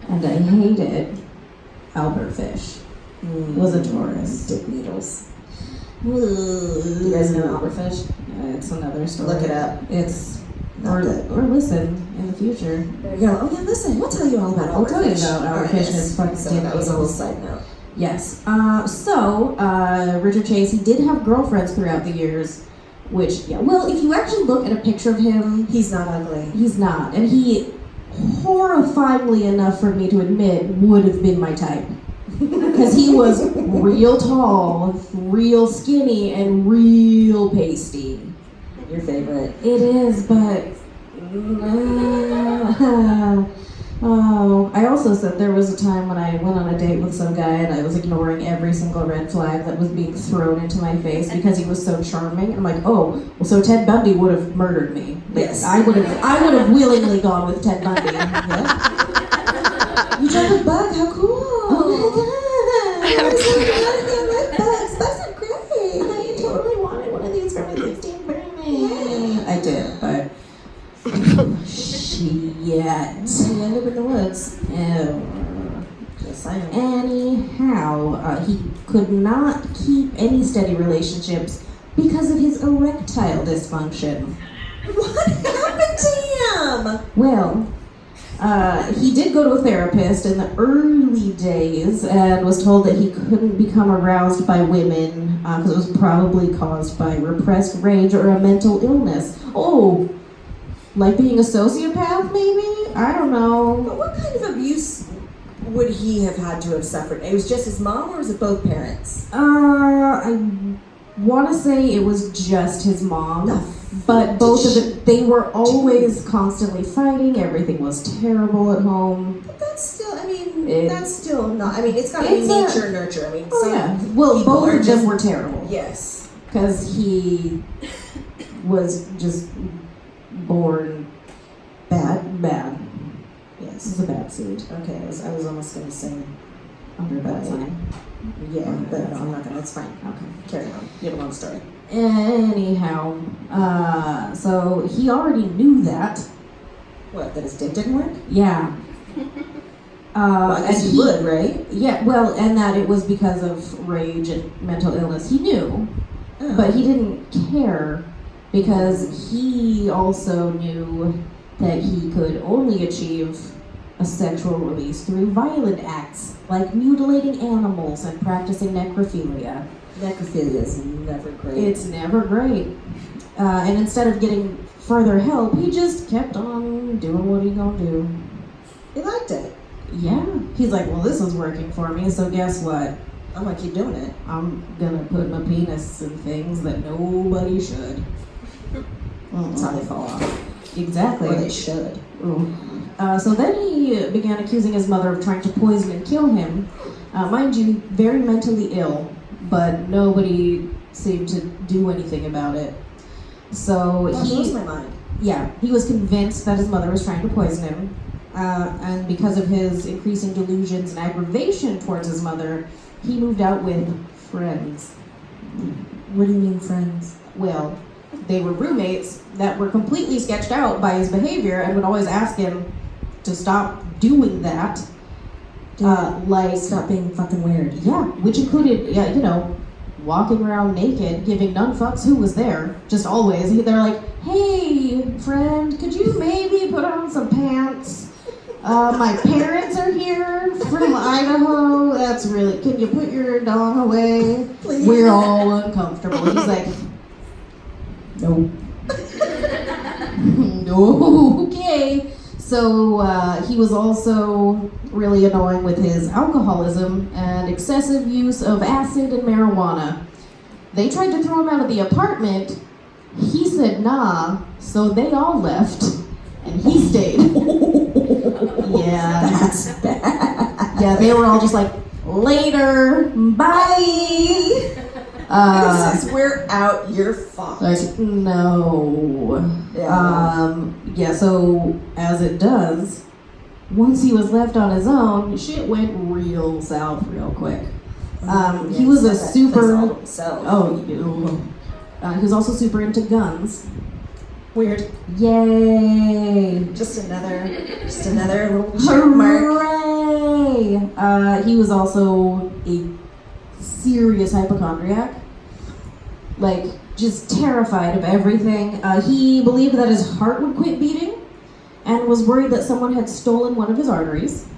Speaker 2: and I hate it. Albert Fish was a Taurus.
Speaker 3: Dick needles. You guys know Albert-Fish?
Speaker 2: It's another story.
Speaker 3: Look it up.
Speaker 2: It's
Speaker 3: Not good.
Speaker 2: or listen in the future.
Speaker 3: There you go. Oh yeah, listen, we'll tell you all about
Speaker 2: I'll tell you
Speaker 3: Albert-Fish.
Speaker 2: about Albert Fish and his fucking
Speaker 3: So
Speaker 2: dick
Speaker 3: that was a little
Speaker 2: needles.
Speaker 3: side note.
Speaker 2: Yes. So Richard Chase, he did have girlfriends throughout the years, which, yeah, well, if you actually look at a picture of him,
Speaker 3: He's not ugly.
Speaker 2: he's not. And he, horrifyingly enough for me to admit, would have been my type. Because he was real tall, real skinny, and real pasty.
Speaker 3: Your favorite.
Speaker 2: It is, but... I also said there was a time when I went on a date with some guy and I was ignoring every single red flag that was being thrown into my face because he was so charming. I'm like, oh, well, so Ted Bundy would have murdered me. Like,
Speaker 3: Yes.
Speaker 2: I would have willingly gone with Ted Bundy. Yeah.
Speaker 3: You drove a bug, how cool!
Speaker 2: Oh
Speaker 3: my god! Bugs are great!
Speaker 2: I totally wanted one of these for my 16th birthday.
Speaker 3: Yeah.
Speaker 2: I did, but shit.
Speaker 3: You end up in the woods.
Speaker 2: Oh.
Speaker 3: Yes, I am.
Speaker 2: Anyhow, he could not keep any steady relationships because of his erectile dysfunction.
Speaker 3: What happened to him?
Speaker 2: Well, he did go to a therapist in the early days and was told that he couldn't become aroused by women because it was probably caused by repressed rage or a mental illness. Oh, like being a sociopath, maybe? I don't know.
Speaker 3: But what kind of abuse would he have had to have suffered? It was just his mom, or was it both parents?
Speaker 2: I want to say it was just his mom, but both of them, they were always constantly fighting. Everything was terrible at home.
Speaker 3: But that's still, that's still not, it's got to be
Speaker 2: It's
Speaker 3: nature, nurture.
Speaker 2: Oh yeah. Well,
Speaker 3: people
Speaker 2: both
Speaker 3: are
Speaker 2: of them
Speaker 3: just-
Speaker 2: were terrible.
Speaker 3: Yes.
Speaker 2: Because he was just born bad. This
Speaker 3: Yes.
Speaker 2: is a bad seed.
Speaker 3: Okay, I was almost going to say,
Speaker 2: Under a bad sign.
Speaker 3: yeah, but no, I'm not going to, it's fine.
Speaker 2: Okay.
Speaker 3: Carry on. You have a long story.
Speaker 2: Anyhow, so he already knew that.
Speaker 3: What, that his dick didn't work?
Speaker 2: Yeah.
Speaker 3: Well, I guess
Speaker 2: and
Speaker 3: he would, right?
Speaker 2: Yeah, well, and that it was because of rage and mental illness. He knew,
Speaker 3: Oh.
Speaker 2: but he didn't care because he also knew that he could only achieve a sexual release through violent acts like mutilating animals and practicing necrophilia.
Speaker 3: Necrophilia is never great.
Speaker 2: It's never great. And instead of getting further help, he just kept on doing what he gonna do.
Speaker 3: He liked it.
Speaker 2: Yeah. He's like, well, this is working for me, so guess what?
Speaker 3: I'm gonna keep doing it.
Speaker 2: I'm gonna put my penis in things that nobody should.
Speaker 3: That's how they fall off.
Speaker 2: Exactly.
Speaker 3: Or they should.
Speaker 2: Ooh. So then he began accusing his mother of trying to poison and kill him. Mind you, very mentally ill, but nobody seemed to do anything about it. So
Speaker 3: That blows my mind.
Speaker 2: he was convinced that his mother was trying to poison him. And because of his increasing delusions and aggravation towards his mother, he moved out with friends.
Speaker 3: What do you mean, friends?
Speaker 2: Well, they were roommates that were completely sketched out by his behavior and would always ask him to stop doing that.
Speaker 3: Stop being fucking weird.
Speaker 2: Yeah, which included, walking around naked, giving none fucks who was there. Just always. They're like, hey, friend, could you maybe put on some pants? My parents are here from Idaho. That's really, can you put your dong away?
Speaker 3: Please.
Speaker 2: We're all uncomfortable. He's like, no. No, okay. So he was also really annoying with his alcoholism and excessive use of acid and marijuana. They tried to throw him out of the apartment. He said nah, so they all left, and he stayed. Yeah.
Speaker 3: That's bad.
Speaker 2: Yeah, they were all just like, later, bye.
Speaker 3: This is, we're out, you're fucked.
Speaker 2: Like, no.
Speaker 3: Yeah.
Speaker 2: So as it does, once he was left on his own, shit went real south real quick. He was a super. He was also super into guns.
Speaker 3: Weird.
Speaker 2: Yay!
Speaker 3: Just another little check mark.
Speaker 2: Hooray! He was also a serious hypochondriac. Like, just terrified of everything. He believed that his heart would quit beating and was worried that someone had stolen one of his arteries.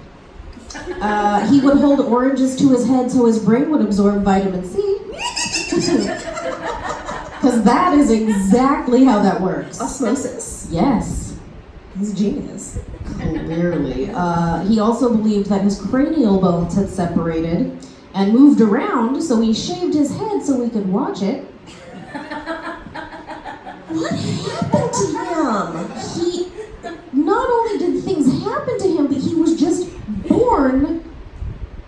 Speaker 2: He would hold oranges to his head so his brain would absorb vitamin C. Because that is exactly how that works.
Speaker 3: Osmosis.
Speaker 2: Yes.
Speaker 3: He's a genius.
Speaker 2: Clearly. He also believed that his cranial bones had separated and moved around, so he shaved his head so we could watch it.
Speaker 3: What happened to him?
Speaker 2: He, not only did things happen to him, but he was just born born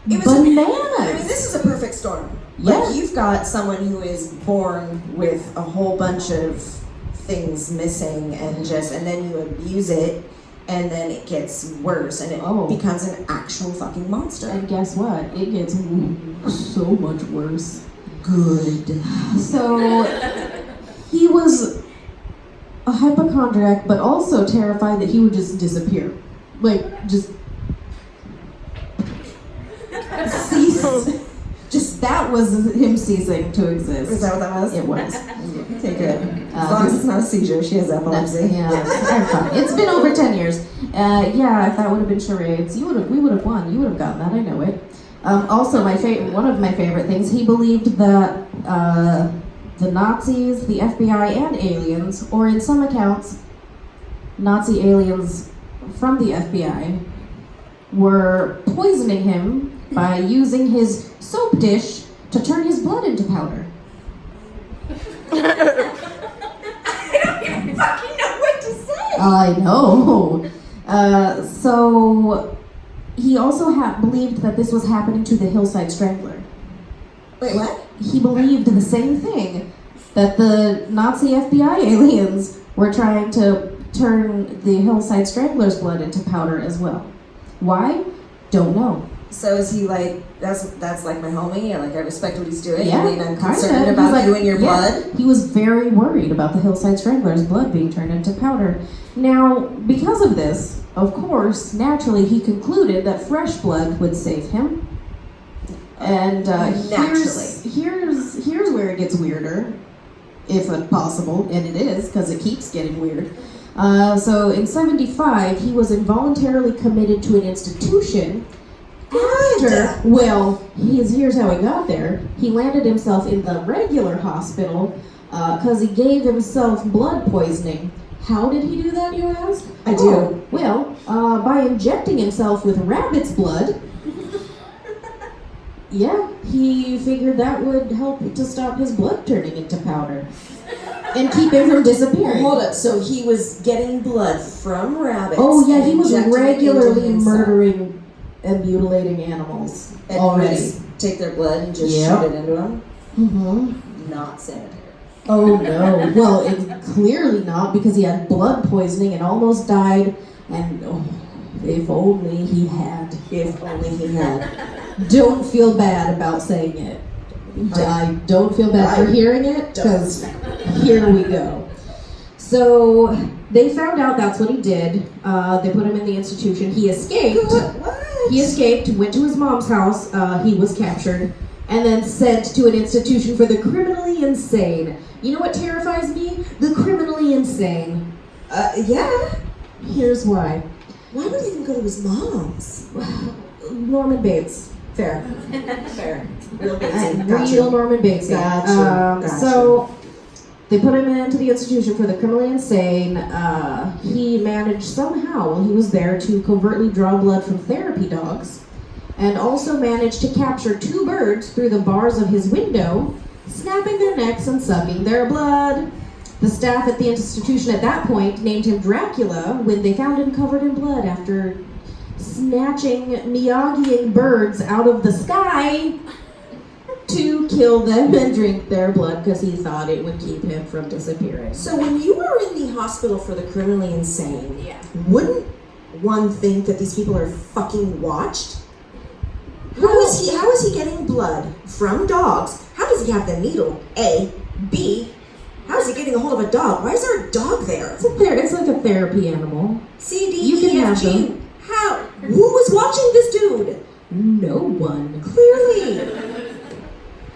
Speaker 1: It was
Speaker 2: bananas.
Speaker 1: I mean, this is a perfect storm.
Speaker 2: Yeah.
Speaker 1: Like, you've got someone who is born with a whole bunch of things missing and then you abuse it and then it gets worse and it becomes an actual fucking monster.
Speaker 2: And guess what? It gets so much worse.
Speaker 1: Good.
Speaker 2: So he was a hypochondriac, but also terrified that he would just disappear. Like, just cease. Just that was him ceasing to exist.
Speaker 1: Is that what that was?
Speaker 2: It was.
Speaker 1: Okay, good. As long as it's not a seizure, she has epilepsy.
Speaker 2: Yeah, I'm fine. It's been over 10 years. Yeah, if that would have been charades, we would have won. You would have gotten that. I know it. Also, one of my favorite things, he believed that the Nazis, the FBI, and aliens, or in some accounts, Nazi aliens from the FBI, were poisoning him by using his soap dish to turn his blood into powder.
Speaker 1: I don't even fucking know what to say.
Speaker 2: I know. So he also believed that this was happening to the Hillside Strangler.
Speaker 1: Wait, what?
Speaker 2: He believed the same thing, that the Nazi FBI aliens were trying to turn the Hillside Strangler's blood into powder as well. Why? Don't know.
Speaker 1: So is he like, that's like my homie, like I respect what he's doing,
Speaker 2: Yeah,
Speaker 1: I mean I'm
Speaker 2: kinda.
Speaker 1: concerned
Speaker 2: He's
Speaker 1: about
Speaker 2: like,
Speaker 1: you and your
Speaker 2: yeah,
Speaker 1: blood?
Speaker 2: He was very worried about the Hillside Strangler's blood being turned into powder. Now, because of this, of course, naturally he concluded that fresh blood would save him. And here's where it gets weirder, if possible, and it is, because it keeps getting weird. So in 1975, he was involuntarily committed to an institution. Here's how he got there. He landed himself in the regular hospital because he gave himself blood poisoning. How did he do that, you ask?
Speaker 1: I do.
Speaker 2: Well, by injecting himself with rabbit's blood. Yeah, he figured that would help to stop his blood turning into powder and keep him from disappearing.
Speaker 1: Hold up, so he was getting blood from rabbits.
Speaker 2: Oh yeah, he was
Speaker 1: injecting it into
Speaker 2: regularly
Speaker 1: himself.
Speaker 2: murdering and mutilating animals
Speaker 1: And
Speaker 2: already.
Speaker 1: just take their blood and just
Speaker 2: Yep.
Speaker 1: shoot it into them?
Speaker 2: Mm-hmm.
Speaker 1: Not sanitary.
Speaker 2: Oh no. Well, it's clearly not, because he had blood poisoning and almost died. And if only he had.
Speaker 1: If only he had.
Speaker 2: Don't feel bad about saying it. I don't feel bad for hearing it, because here we go. So they found out that's what he did. They put him in the institution. He escaped.
Speaker 1: What?
Speaker 2: He escaped, went to his mom's house. He was captured, and then sent to an institution for the criminally insane. You know what terrifies me? The criminally insane.
Speaker 1: Yeah.
Speaker 2: Here's why.
Speaker 1: Why would he even go to his mom's?
Speaker 2: Norman Bates.
Speaker 1: Fair. Fair. Real
Speaker 2: Real
Speaker 1: basic.
Speaker 2: Norman Bates.
Speaker 1: Gotcha.
Speaker 2: So they put him into the institution for the criminally insane. He managed somehow, while he was there, to covertly draw blood from therapy dogs, and also managed to capture 2 birds through the bars of his window, snapping their necks and sucking their blood. The staff at the institution at that point named him Dracula when they found him covered in blood after snatching Miyagiing birds out of the sky to kill them and drink their blood because he thought it would keep him from disappearing.
Speaker 1: So when you were in the hospital for the criminally insane, wouldn't one think that these people are fucking watched? How is he getting blood from dogs? How does he have the needle? A. B. How is he getting a hold of a dog? Why is there a dog there?
Speaker 2: It's like a therapy animal.
Speaker 1: C, D,
Speaker 2: You
Speaker 1: E,
Speaker 2: can
Speaker 1: F,
Speaker 2: have
Speaker 1: G.
Speaker 2: them.
Speaker 1: How? Who was watching this dude?
Speaker 2: No one.
Speaker 1: Clearly.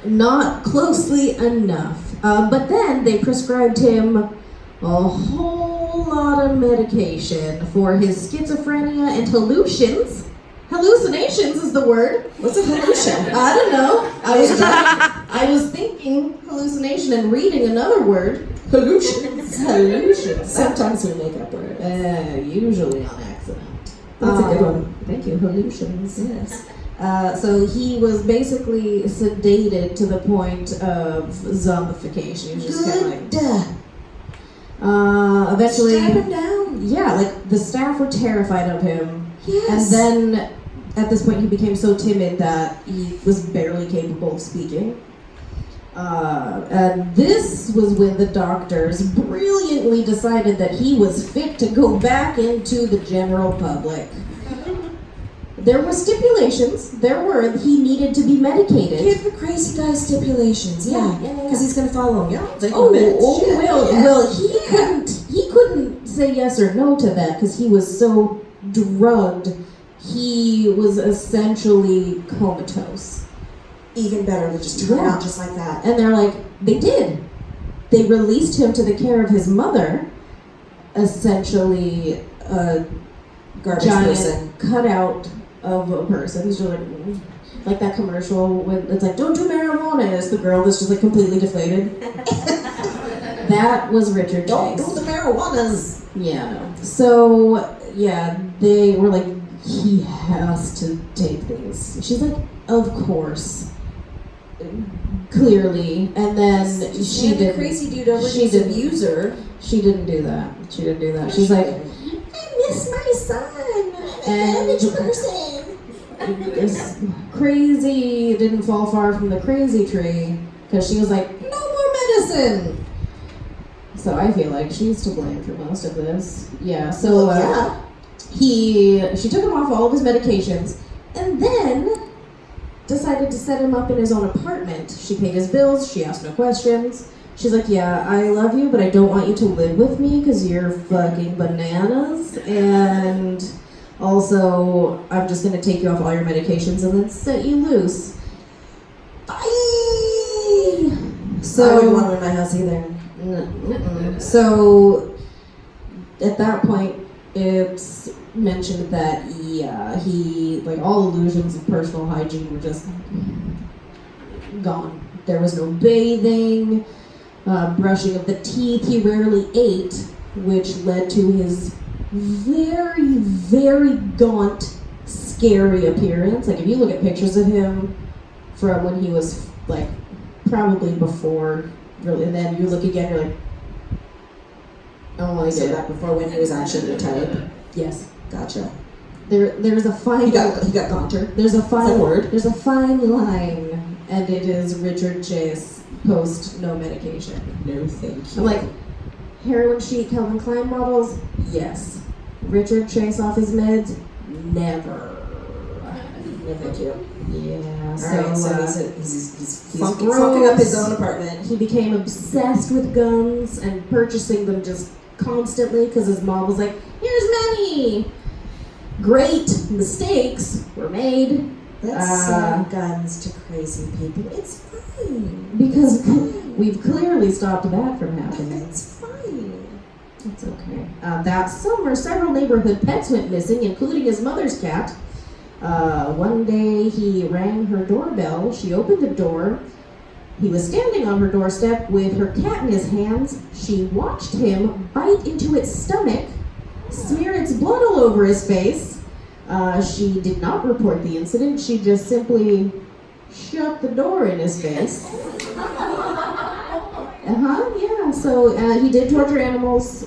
Speaker 2: Not closely enough. But then they prescribed him a whole lot of medication for his schizophrenia and hallucinations. Hallucinations is the word.
Speaker 1: What's a hallucination?
Speaker 2: I don't know. I was thinking hallucination and reading another word.
Speaker 1: Hallucinations.
Speaker 2: Hallucinations.
Speaker 1: Sometimes we make up words.
Speaker 2: Usually on accident.
Speaker 1: That's a good one.
Speaker 2: Thank you. Hallucinations.
Speaker 1: Yes.
Speaker 2: So he was basically sedated to the point of zombification. He was just kind of like, eventually,
Speaker 1: strap him down.
Speaker 2: yeah, like the staff were terrified of him.
Speaker 1: Yes.
Speaker 2: And then at this point, he became so timid that he was barely capable of speaking. And this was when the doctors brilliantly decided that he was fit to go back into the general public. There were stipulations. He needed to be medicated.
Speaker 1: Give the crazy guy stipulations, yeah, because he's gonna follow him.
Speaker 3: Yeah, take meds.
Speaker 2: Well, he couldn't say yes or no to that because he was so drugged. He was essentially comatose.
Speaker 3: Even better to just turn out just like that.
Speaker 2: And they're like, they did. They released him to the care of his mother, essentially a
Speaker 3: Garbage
Speaker 2: giant
Speaker 3: person.
Speaker 2: cutout of a person. It's just like that commercial when it's like, don't do marijuana, and it's the girl that's just like completely deflated. That was Richard
Speaker 3: Don't
Speaker 2: Chase.
Speaker 3: do the marijuanas.
Speaker 2: Yeah, no. So, yeah, they were like, he has to take these. She's like, of course. Clearly. And then she
Speaker 1: the
Speaker 2: did.
Speaker 1: crazy dude over
Speaker 2: she
Speaker 1: his
Speaker 2: didn't-
Speaker 1: abuser.
Speaker 2: She didn't do that. She's like,
Speaker 3: I miss my son.
Speaker 2: And-
Speaker 3: Garbage person.
Speaker 2: this crazy didn't fall far from the crazy tree because she was like, no more medicine. So I feel like she's to blame for most of this. Yeah. So she took him off all of his medications and then decided to set him up in his own apartment. She paid his bills. She asked no questions. She's like, yeah, I love you, but I don't want you to live with me because you're fucking bananas. And also, I'm just going to take you off all your medications and then set you loose. Bye! So,
Speaker 3: I wouldn't want him in my house either.
Speaker 2: So, at that point, it's mentioned that, yeah, he, like, all illusions of personal hygiene were just gone. There was no bathing, brushing of the teeth. He rarely ate, which led to his very, very gaunt, scary appearance. Like, if you look at pictures of him from when he was, like, probably before, really, and then you look again, you're like, oh my
Speaker 3: So
Speaker 2: god.
Speaker 3: back before when he was actually the type.
Speaker 2: Yes.
Speaker 3: Gotcha.
Speaker 2: There's a fine.
Speaker 3: He got gaunter.
Speaker 2: There's a fine
Speaker 3: Is that a word?
Speaker 2: There's a fine line, and it is Richard Chase post no medication.
Speaker 3: No, thank you.
Speaker 2: I'm like, heroin chic Calvin Klein models, yes. Richard Chase off his meds, never.
Speaker 3: No, thank you.
Speaker 2: Yeah.
Speaker 3: Alright, so
Speaker 2: So
Speaker 3: he's
Speaker 2: gross.
Speaker 3: fucking up his own apartment.
Speaker 2: he became obsessed with guns and purchasing them just constantly because his mom was like, "Here's money." Great mistakes were made.
Speaker 3: Let's sell guns to crazy people. It's fine.
Speaker 2: Because we've clearly stopped that from happening.
Speaker 3: It's fine.
Speaker 2: It's okay. That summer, several neighborhood pets went missing, including his mother's cat. One day, he rang her doorbell. She opened the door. He was standing on her doorstep with her cat in his hands. She watched him bite into its stomach, smear its blood all over his face. She did not report the incident. She just simply shut the door in his face. Yeah. So he did torture animals.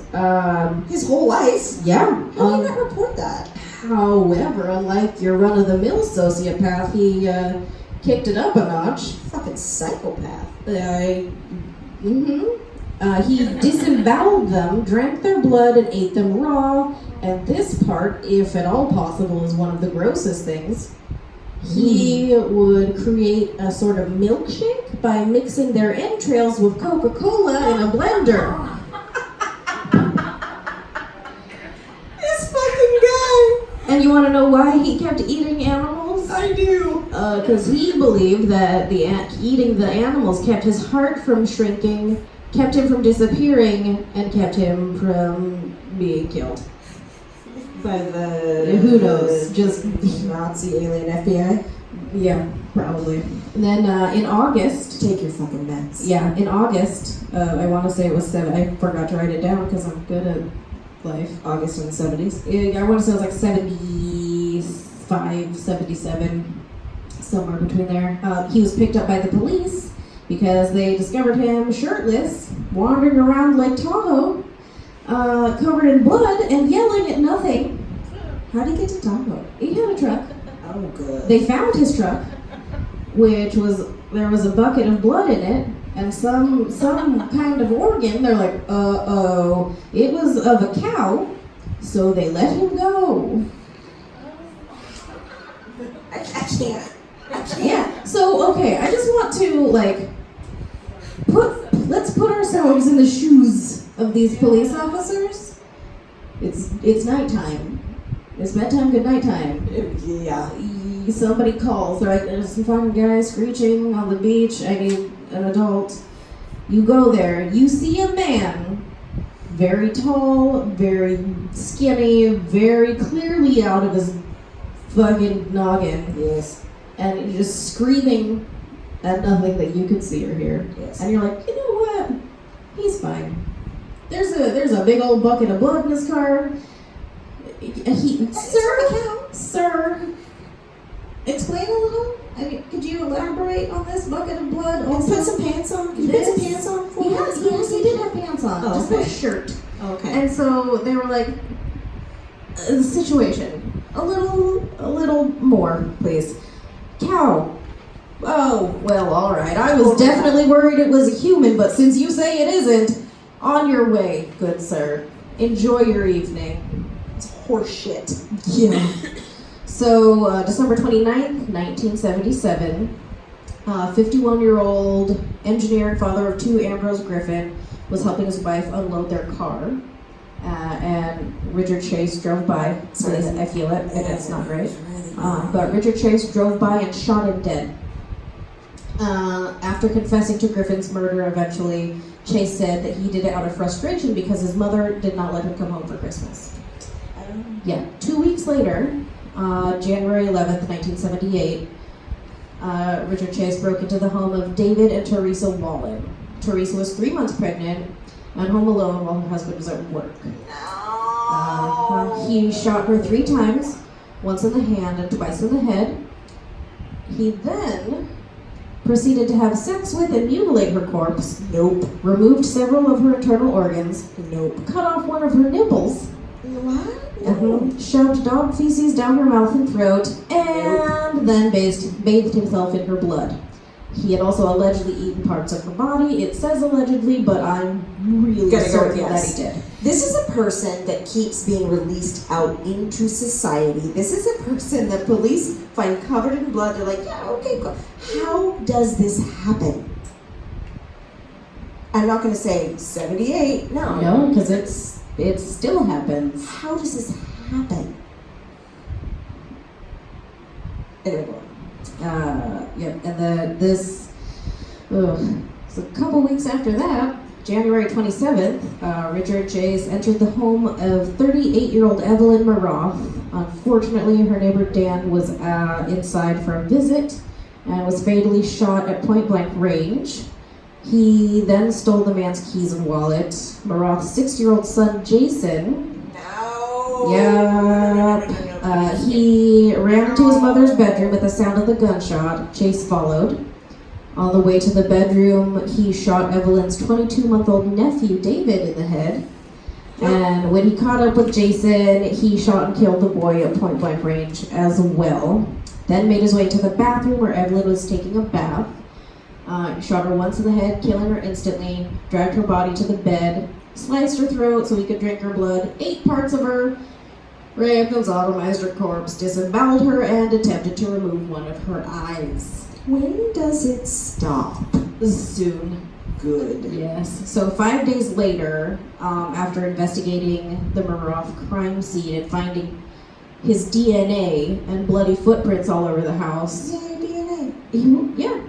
Speaker 3: His whole life.
Speaker 2: Yeah.
Speaker 3: How do you not report that?
Speaker 2: However, unlike your run-of-the-mill sociopath, he kicked it up a notch.
Speaker 3: Fucking psychopath.
Speaker 2: He disemboweled them, drank their blood, and ate them raw. And this part, if at all possible, is one of the grossest things. He would create a sort of milkshake by mixing their entrails with Coca-Cola in a blender.
Speaker 3: This fucking guy.
Speaker 2: And you want to know why he kept eating animals?
Speaker 3: I do.
Speaker 2: Because he believed that eating the animals kept his heart from shrinking, kept him from disappearing, and kept him from being killed.
Speaker 3: By the
Speaker 2: Who knows? Just
Speaker 3: Nazi alien FBI.
Speaker 2: yeah, probably. And then in August,
Speaker 3: Take your fucking meds.
Speaker 2: yeah, in August, I want to say it was 7. I forgot to write it down because I'm good at life.
Speaker 3: August in the 70s.
Speaker 2: I want to say it was like 75, 77, somewhere between there. He was picked up by the police because they discovered him shirtless, wandering around Lake Tahoe, covered in blood and yelling at nothing.
Speaker 3: How'd he get to Tahoe?
Speaker 2: He had a truck.
Speaker 3: Oh, good.
Speaker 2: They found his truck, there was a bucket of blood in it, and some kind of organ. They're like, uh-oh. It was of a cow, so they let him go.
Speaker 3: I can't.
Speaker 2: Yeah. So okay, I just want to let's put ourselves in the shoes of these police officers. It's nighttime. It's bedtime, good nighttime.
Speaker 3: Yeah.
Speaker 2: Somebody calls, they're like, there's some fucking guy screeching on the beach, I need an adult. You go there, you see a man, very tall, very skinny, very clearly out of his fucking noggin.
Speaker 3: Yes.
Speaker 2: And you're just screaming at nothing that you can see or hear.
Speaker 3: Yes.
Speaker 2: And you're like, you know what? He's fine. There's a big old bucket of blood in his car. Sir, explain a little. I mean, could you elaborate on this bucket of blood? Also,
Speaker 3: Put some pants on. Can you put some pants on for us?
Speaker 2: Yes, he did have pants on.
Speaker 3: Oh,
Speaker 2: just
Speaker 3: okay.
Speaker 2: a shirt.
Speaker 3: Okay.
Speaker 2: And so they were like, the situation. A little more, please. Cow. Oh, well, all right. I was definitely worried it was a human, but since you say it isn't, on your way, good sir. Enjoy your evening.
Speaker 3: It's horse shit.
Speaker 2: Yeah. So, December 29th, 1977, 51-year-old engineer and father of two, Ambrose Griffin, was helping his wife unload their car. And Richard Chase drove by. Sorry, I feel it, and it's not great. But Richard Chase drove by and shot him dead. After confessing to Griffin's murder, eventually, Chase said that he did it out of frustration because his mother did not let him come home for Christmas. Yeah. 2 weeks later, January 11th, 1978, Richard Chase broke into the home of David and Teresa Wallen. Teresa was 3 months pregnant and home alone while her husband was at work. He shot her 3 times, once in the hand and twice in the head. He then proceeded to have sex with and mutilate her corpse.
Speaker 3: Nope.
Speaker 2: Removed several of her internal organs.
Speaker 3: Nope.
Speaker 2: Cut off one of her nipples.
Speaker 3: What?
Speaker 2: Shoved dog feces down her mouth and throat, and then bathed himself in her blood. He had also allegedly eaten parts of her body. It says allegedly, but I'm really certain that he did.
Speaker 3: This is a person that keeps being released out into society. This is a person that police find covered in blood. They're like, yeah, okay, cool. How does this happen? I'm not going to say 78.
Speaker 2: No, because it still happens.
Speaker 3: How does this happen? Anyway, go on.
Speaker 2: So a couple weeks after that, January 27th, Richard Chase entered the home of 38-year-old Evelyn Maroth. Unfortunately, her neighbor Dan was inside for a visit and was fatally shot at point-blank range. He then stole the man's keys and wallet. Maroth's 6-year-old son, Jason.
Speaker 3: No.
Speaker 2: Yeah. He ran into his mother's bedroom at the sound of the gunshot. Chase followed. On the way to the bedroom, he shot Evelyn's 22-month-old nephew, David, in the head. And when he caught up with Jason, he shot and killed the boy at point-blank range as well. Then made his way to the bathroom where Evelyn was taking a bath. He shot her once in the head, killing her instantly, dragged her body to the bed, sliced her throat so he could drink her blood, ate parts of her, raped and sodomized her corpse, disemboweled her, and attempted to remove one of her eyes.
Speaker 3: When does it stop?
Speaker 2: Soon.
Speaker 3: Good.
Speaker 2: Yes. So 5 days later, after investigating the Maroth crime scene and finding his DNA and bloody footprints all over the house.
Speaker 3: Yay, DNA.
Speaker 2: Yeah.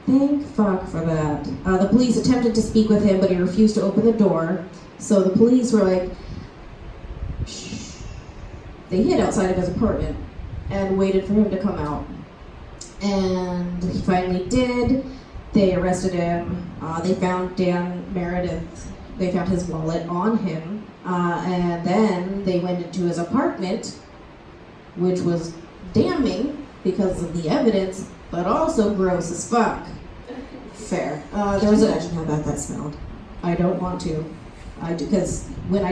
Speaker 2: Thank fuck for that. The police attempted to speak with him, but he refused to open the door. So the police were like, shh. They hid outside of his apartment and waited for him to come out. And he finally did. They arrested him. They found Dan Meredith. They found his wallet on him. And then they went into his apartment, which was damning because of the evidence, but also gross as fuck.
Speaker 3: Fair.
Speaker 2: There was
Speaker 3: imagine how bad that smelled.
Speaker 2: I don't want to. I do, because when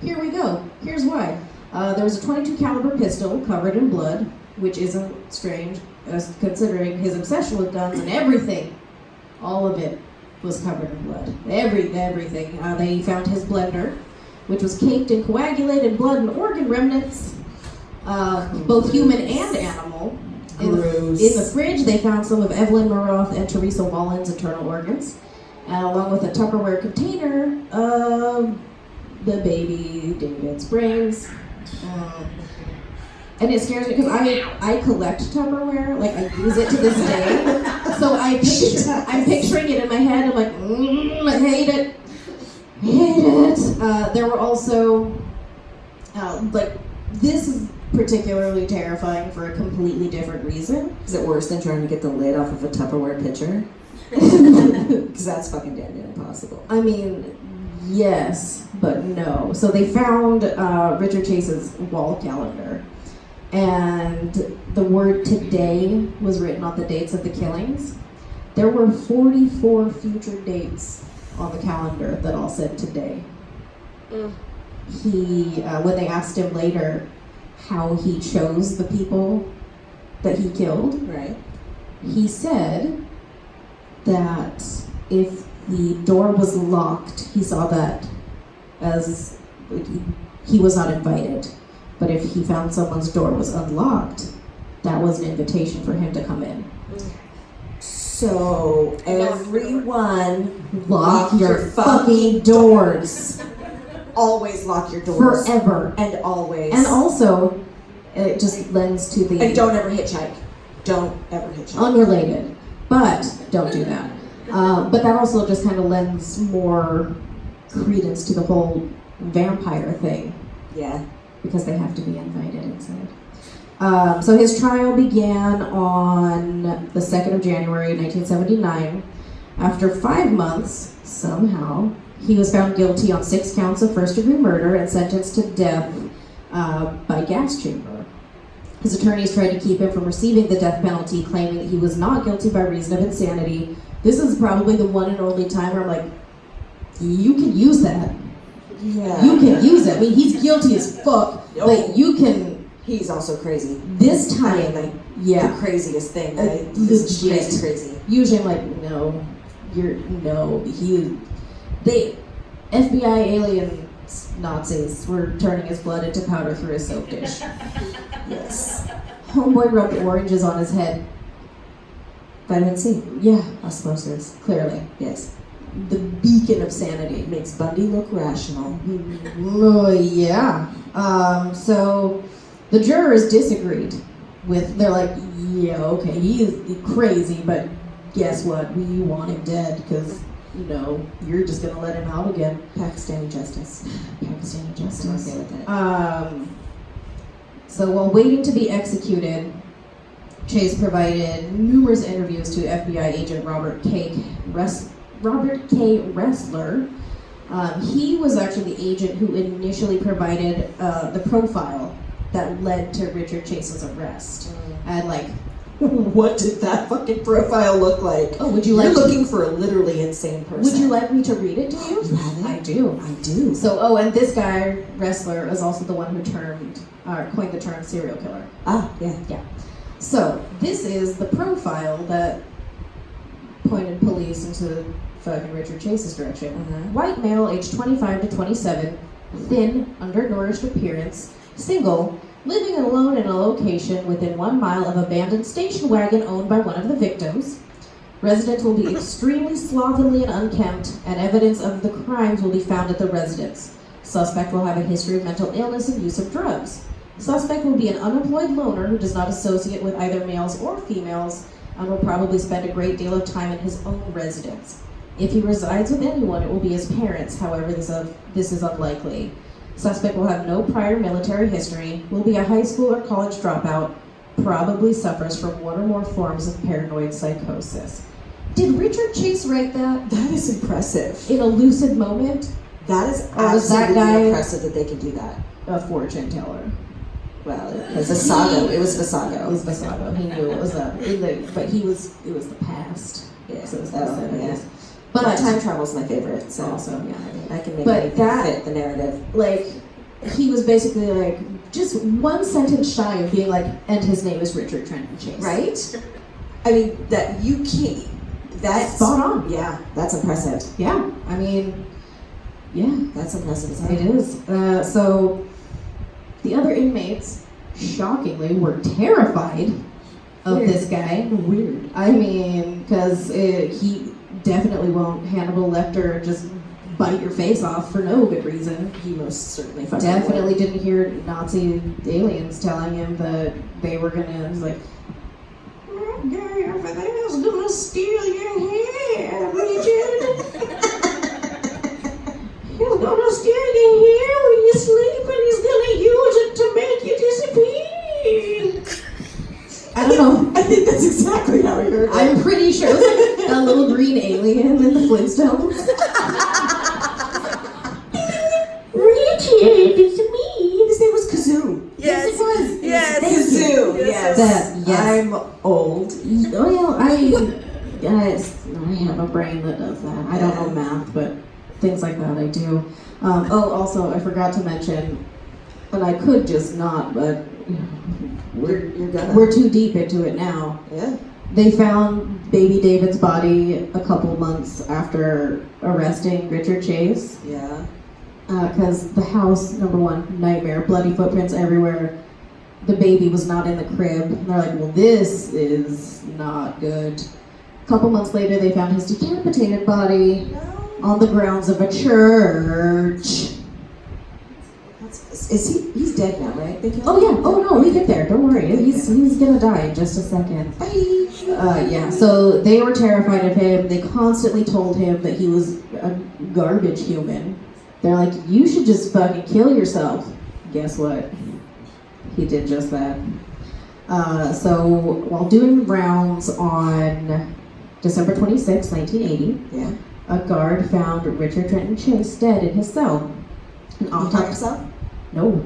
Speaker 2: here we go. Here's why. There was a .22 caliber pistol covered in blood, which isn't strange, considering his obsession with guns and everything. All of it was covered in blood. Everything. They found his blender, which was caked in coagulated blood and organ remnants, both human and animal. In the fridge, they found some of Evelyn Moroth and Teresa Wallen's internal organs, along with a Tupperware container of the baby David's brains. And it scares me because I collect Tupperware, like I use it to this day. So I'm picturing it in my head. I'm like, I hate it. There were also, this is particularly terrifying for a completely different reason.
Speaker 1: Is it worse than trying to get the lid off of a Tupperware pitcher? Because that's fucking damn near impossible.
Speaker 2: I mean, yes, but no. So they found Richard Chase's wall calendar, and the word today was written on the dates of the killings. There were 44 future dates on the calendar that all said today. He, when they asked him later how he chose the people that he killed,
Speaker 1: right,
Speaker 2: he said that if the door was locked, he saw that as he was not invited. But if he found someone's door was unlocked, that was an invitation for him to come in.
Speaker 1: So everyone
Speaker 2: Lock your fucking doors.
Speaker 1: Always lock your doors.
Speaker 2: Forever.
Speaker 1: And always.
Speaker 2: And also, it just lends to the...
Speaker 1: And don't ever hitchhike. Don't ever hitchhike.
Speaker 2: Unrelated. But don't do that. But that also just kind of lends more credence to the whole vampire thing.
Speaker 1: Yeah.
Speaker 2: Because they have to be invited inside. So his trial began on the 2nd of January, 1979. After 5 months, somehow, he was found guilty on 6 counts of first-degree murder and sentenced to death by gas chamber. His attorneys tried to keep him from receiving the death penalty, claiming that he was not guilty by reason of insanity. This is probably the one and only time where I'm like, you can use that.
Speaker 1: Yeah.
Speaker 2: You can use it. I mean, he's guilty as fuck, but you can...
Speaker 1: He's also crazy.
Speaker 2: This time,
Speaker 1: the craziest thing. This is crazy.
Speaker 2: Usually I'm like, they FBI alien Nazis were turning his blood into powder through a soap dish.
Speaker 1: Yes.
Speaker 2: Homeboy rubbed oranges on his head.
Speaker 1: Vitamin C.
Speaker 2: Yeah,
Speaker 1: Osmosis.
Speaker 2: clearly.
Speaker 1: Yes.
Speaker 2: The beacon of sanity.
Speaker 1: Makes Bundy look rational.
Speaker 2: Oh, yeah. So the jurors disagreed with, they're like, yeah, okay, he's crazy, but guess what? We want him dead because, you're just going to let him out again.
Speaker 1: Pakistani justice.
Speaker 2: Pakistani justice.
Speaker 1: I'm okay with that.
Speaker 2: So while waiting to be executed, Chase provided numerous interviews to FBI agent Robert K. Ressler. He was actually the agent who initially provided the profile that led to Richard Chase's arrest. And
Speaker 1: what did that fucking profile look like?
Speaker 2: Oh, would you like?
Speaker 1: You're looking for a literally insane person.
Speaker 2: Would you like me to read it to you?
Speaker 1: You have it?
Speaker 2: I do.
Speaker 1: I do.
Speaker 2: So, and this guy Ressler is also the one who coined the term serial killer.
Speaker 1: Ah, yeah.
Speaker 2: Yeah. So this is the profile that pointed police into fucking Richard Chase's direction. White male, age 25 to 27, thin, undernourished appearance, single, living alone in a location within 1 mile of abandoned station wagon owned by one of the victims. Residents will be extremely slovenly and unkempt, and evidence of the crimes will be found at the residence. Suspect will have a history of mental illness and use of drugs. Suspect will be an unemployed loner who does not associate with either males or females and will probably spend a great deal of time in his own residence. If he resides with anyone, it will be his parents. However, this is unlikely. Suspect will have no prior military history, will be a high school or college dropout, probably suffers from one or more forms of paranoid psychosis. Did Richard Chase write that?
Speaker 1: That is impressive.
Speaker 2: In a lucid moment?
Speaker 1: That is
Speaker 2: was that
Speaker 1: absolutely
Speaker 2: guy
Speaker 1: impressive that they can do that.
Speaker 2: A fortune teller.
Speaker 1: Well, it was Visago. It was Visago.
Speaker 2: It was Visago. He knew it was but it was the past.
Speaker 1: Yeah.
Speaker 2: So it was the
Speaker 1: Oh,
Speaker 2: 70s.
Speaker 1: yeah.
Speaker 2: But
Speaker 1: time travel's my favorite. So
Speaker 2: also,
Speaker 1: I can make
Speaker 2: but
Speaker 1: anything
Speaker 2: that,
Speaker 1: fit the narrative.
Speaker 2: he was basically like just one sentence shy of being like, and his name is Richard Trenton Chase.
Speaker 3: Right? I mean, that you can't. That's
Speaker 2: Spot on.
Speaker 3: Yeah, that's impressive.
Speaker 2: Yeah, I mean, yeah,
Speaker 3: That's impressive as hell.
Speaker 2: it is. So the other inmates, shockingly, were terrified of
Speaker 3: Weird.
Speaker 2: this guy.
Speaker 3: Weird.
Speaker 2: I mean, because he definitely won't Hannibal Lecter just bite your face off for no good reason.
Speaker 3: He most certainly fucking
Speaker 2: Definitely didn't hear Nazi aliens telling him that they were gonna, like, that guy over there is gonna steal your hair, Richard. He's gonna steal your hair when you sleep and he's gonna use it to make you disappear. I don't know.
Speaker 3: I think that's exactly how he heard it.
Speaker 2: I'm pretty sure it was like a little green alien in the Flintstones. Richard, it's me.
Speaker 3: His name was Kazoo.
Speaker 2: Yes, it was.
Speaker 4: Yes.
Speaker 3: Kazoo.
Speaker 4: Yes.
Speaker 2: That, yes.
Speaker 3: I'm old.
Speaker 2: Well, I have a brain that does that. I don't know math, but things like that I do. Also, I forgot to mention, and I could just not, but
Speaker 3: You're gonna.
Speaker 2: we're too deep into it now.
Speaker 3: Yeah.
Speaker 2: They found baby David's body a couple months after arresting Richard Chase.
Speaker 3: Yeah.
Speaker 2: Because the house, number one, nightmare, bloody footprints everywhere. The baby was not in the crib. And they're like, well, this is not good. A couple months later, they found his decapitated body on the grounds of a church.
Speaker 3: He's dead now, right? They killed
Speaker 2: Oh
Speaker 3: him?
Speaker 2: yeah, oh no, we get there, don't worry. He's gonna die in just a second. Yeah, so they were terrified of him. They constantly told him that he was a garbage human. They're like, you should just fucking kill yourself. Guess what? He did just that. So while doing rounds on December 26, 1980,
Speaker 3: Yeah.
Speaker 2: a guard found Richard Trenton Chase dead in his cell. An
Speaker 3: He hung
Speaker 2: autopsy.
Speaker 3: himself?
Speaker 2: No.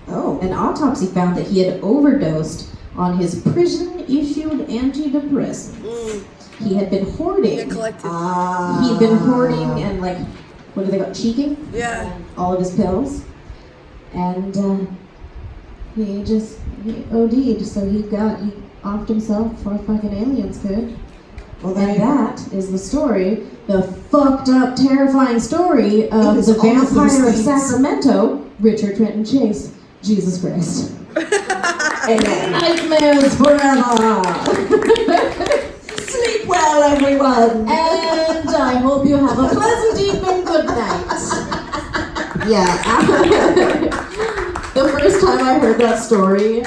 Speaker 3: Oh.
Speaker 2: An autopsy found that he had overdosed on his prison-issued antidepressants. He had been hoarding.
Speaker 4: Neglected.
Speaker 2: He'd been hoarding and like, what do they call cheeking?
Speaker 4: Yeah.
Speaker 2: All of his pills. And he OD'd, so he offed himself before fucking aliens could.
Speaker 3: Well,
Speaker 2: And that is the story, the fucked up, terrifying story
Speaker 3: It
Speaker 2: of
Speaker 3: was
Speaker 2: the
Speaker 3: all of those
Speaker 2: vampire of
Speaker 3: things.
Speaker 2: Sacramento, Richard Trenton Chase. Jesus Christ.
Speaker 3: Amen.
Speaker 2: Nightmares forever!
Speaker 3: Sleep well, everyone.
Speaker 2: And I hope you have a pleasant evening. Good night. Yeah. The first time I heard that story,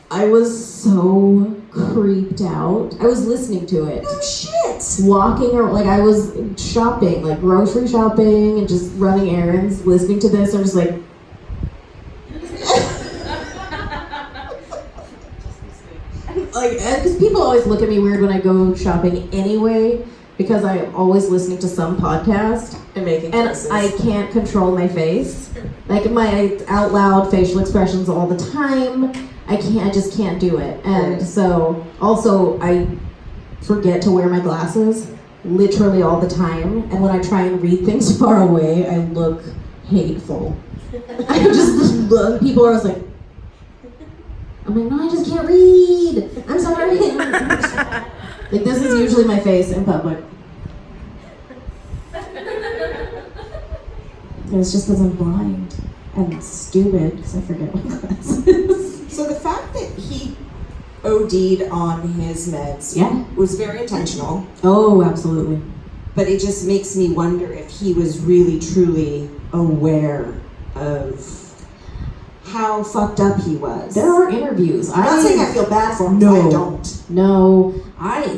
Speaker 2: I was so creeped out. I was listening to it.
Speaker 3: Oh shit.
Speaker 2: Walking or like I was shopping, like grocery shopping and just running errands, listening to this. I'm just like, because people always look at me weird when I go shopping anyway, because I'm always listening to some podcast
Speaker 3: And making
Speaker 2: and
Speaker 3: faces.
Speaker 2: I can't control my face, like my out loud facial expressions all the time. I just can't do it. And
Speaker 3: Right.
Speaker 2: so also I forget to wear my glasses literally all the time, and when I try and read things far away, I look hateful. I just look, people are always like, I'm like, no, I just can't read. I'm sorry. Like, this is usually my face in public. It's just because I'm blind and stupid because I forget my glasses.
Speaker 3: So the fact that he OD'd on his meds
Speaker 2: Yeah.
Speaker 3: was very intentional,
Speaker 2: Oh, absolutely.
Speaker 3: but it just makes me wonder if he was really truly aware of how fucked up he was.
Speaker 2: There are interviews.
Speaker 3: I'm not saying I feel bad for him,
Speaker 2: No.
Speaker 3: I don't.
Speaker 2: No,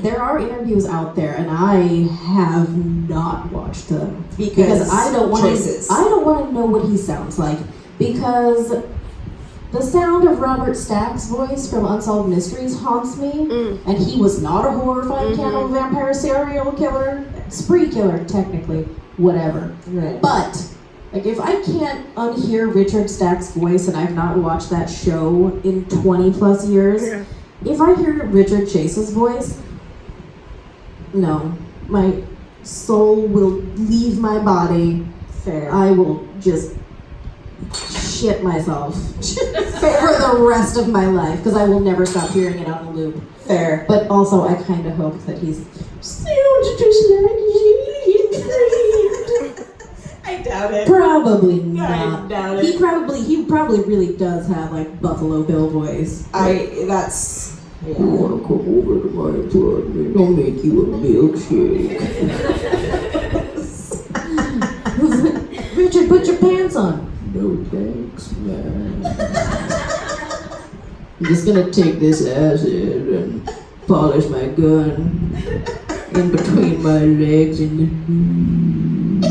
Speaker 2: there are interviews out there, and I have not watched them because I don't want
Speaker 3: choices.
Speaker 2: to. I don't want to know what he sounds like, because the sound of Robert Stack's voice from Unsolved Mysteries haunts me, and he was not a horrifying cannibal vampire serial killer, spree killer technically, whatever.
Speaker 3: Right.
Speaker 2: But like, if I can't unhear Richard Stack's voice and I've not watched that show in 20 plus years,
Speaker 4: Yeah.
Speaker 2: if I hear Richard Chase's voice, no, my soul will leave my body.
Speaker 3: Fair.
Speaker 2: I will just shit myself for the rest of my life because I will never stop hearing it on a loop.
Speaker 3: Fair.
Speaker 2: But also, I kind of hope that he's sounds just like you.
Speaker 3: I doubt it.
Speaker 2: Probably
Speaker 3: I
Speaker 2: not.
Speaker 3: doubt
Speaker 2: He
Speaker 3: it.
Speaker 2: probably really does have like Buffalo Bill voice.
Speaker 3: That's.
Speaker 2: You wanna come over to my apartment? I'll make you a milkshake. Richard, put your pants on. No thanks, man. I'm just gonna take this acid and polish my gun in between my legs and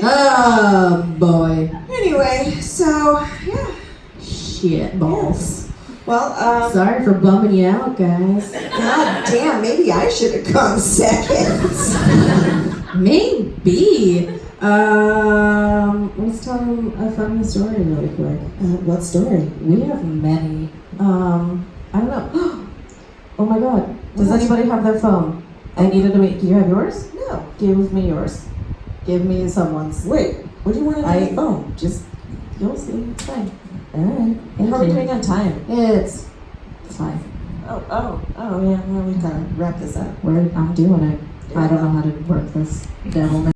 Speaker 2: oh boy.
Speaker 3: Anyway, so yeah.
Speaker 2: Shit balls.
Speaker 3: Well,
Speaker 2: Sorry for bumming you out, guys.
Speaker 3: God damn, maybe I should have come second.
Speaker 2: Maybe. Let's tell them a funny story really quick.
Speaker 3: What story?
Speaker 2: We have many. I don't know. Oh my god. Does anybody have their phone? I needed to make. Do you have yours?
Speaker 3: No.
Speaker 2: Give me yours. Give me someone's.
Speaker 3: Wait, what do you want to do on the phone?
Speaker 2: Just. You'll see. It's fine.
Speaker 3: Alright.
Speaker 2: Thank
Speaker 3: How are we
Speaker 2: you.
Speaker 3: doing on time?
Speaker 2: It's fine.
Speaker 3: Oh, yeah, well, we gotta wrap this up.
Speaker 2: I'm doing it. I don't know how to work this devil.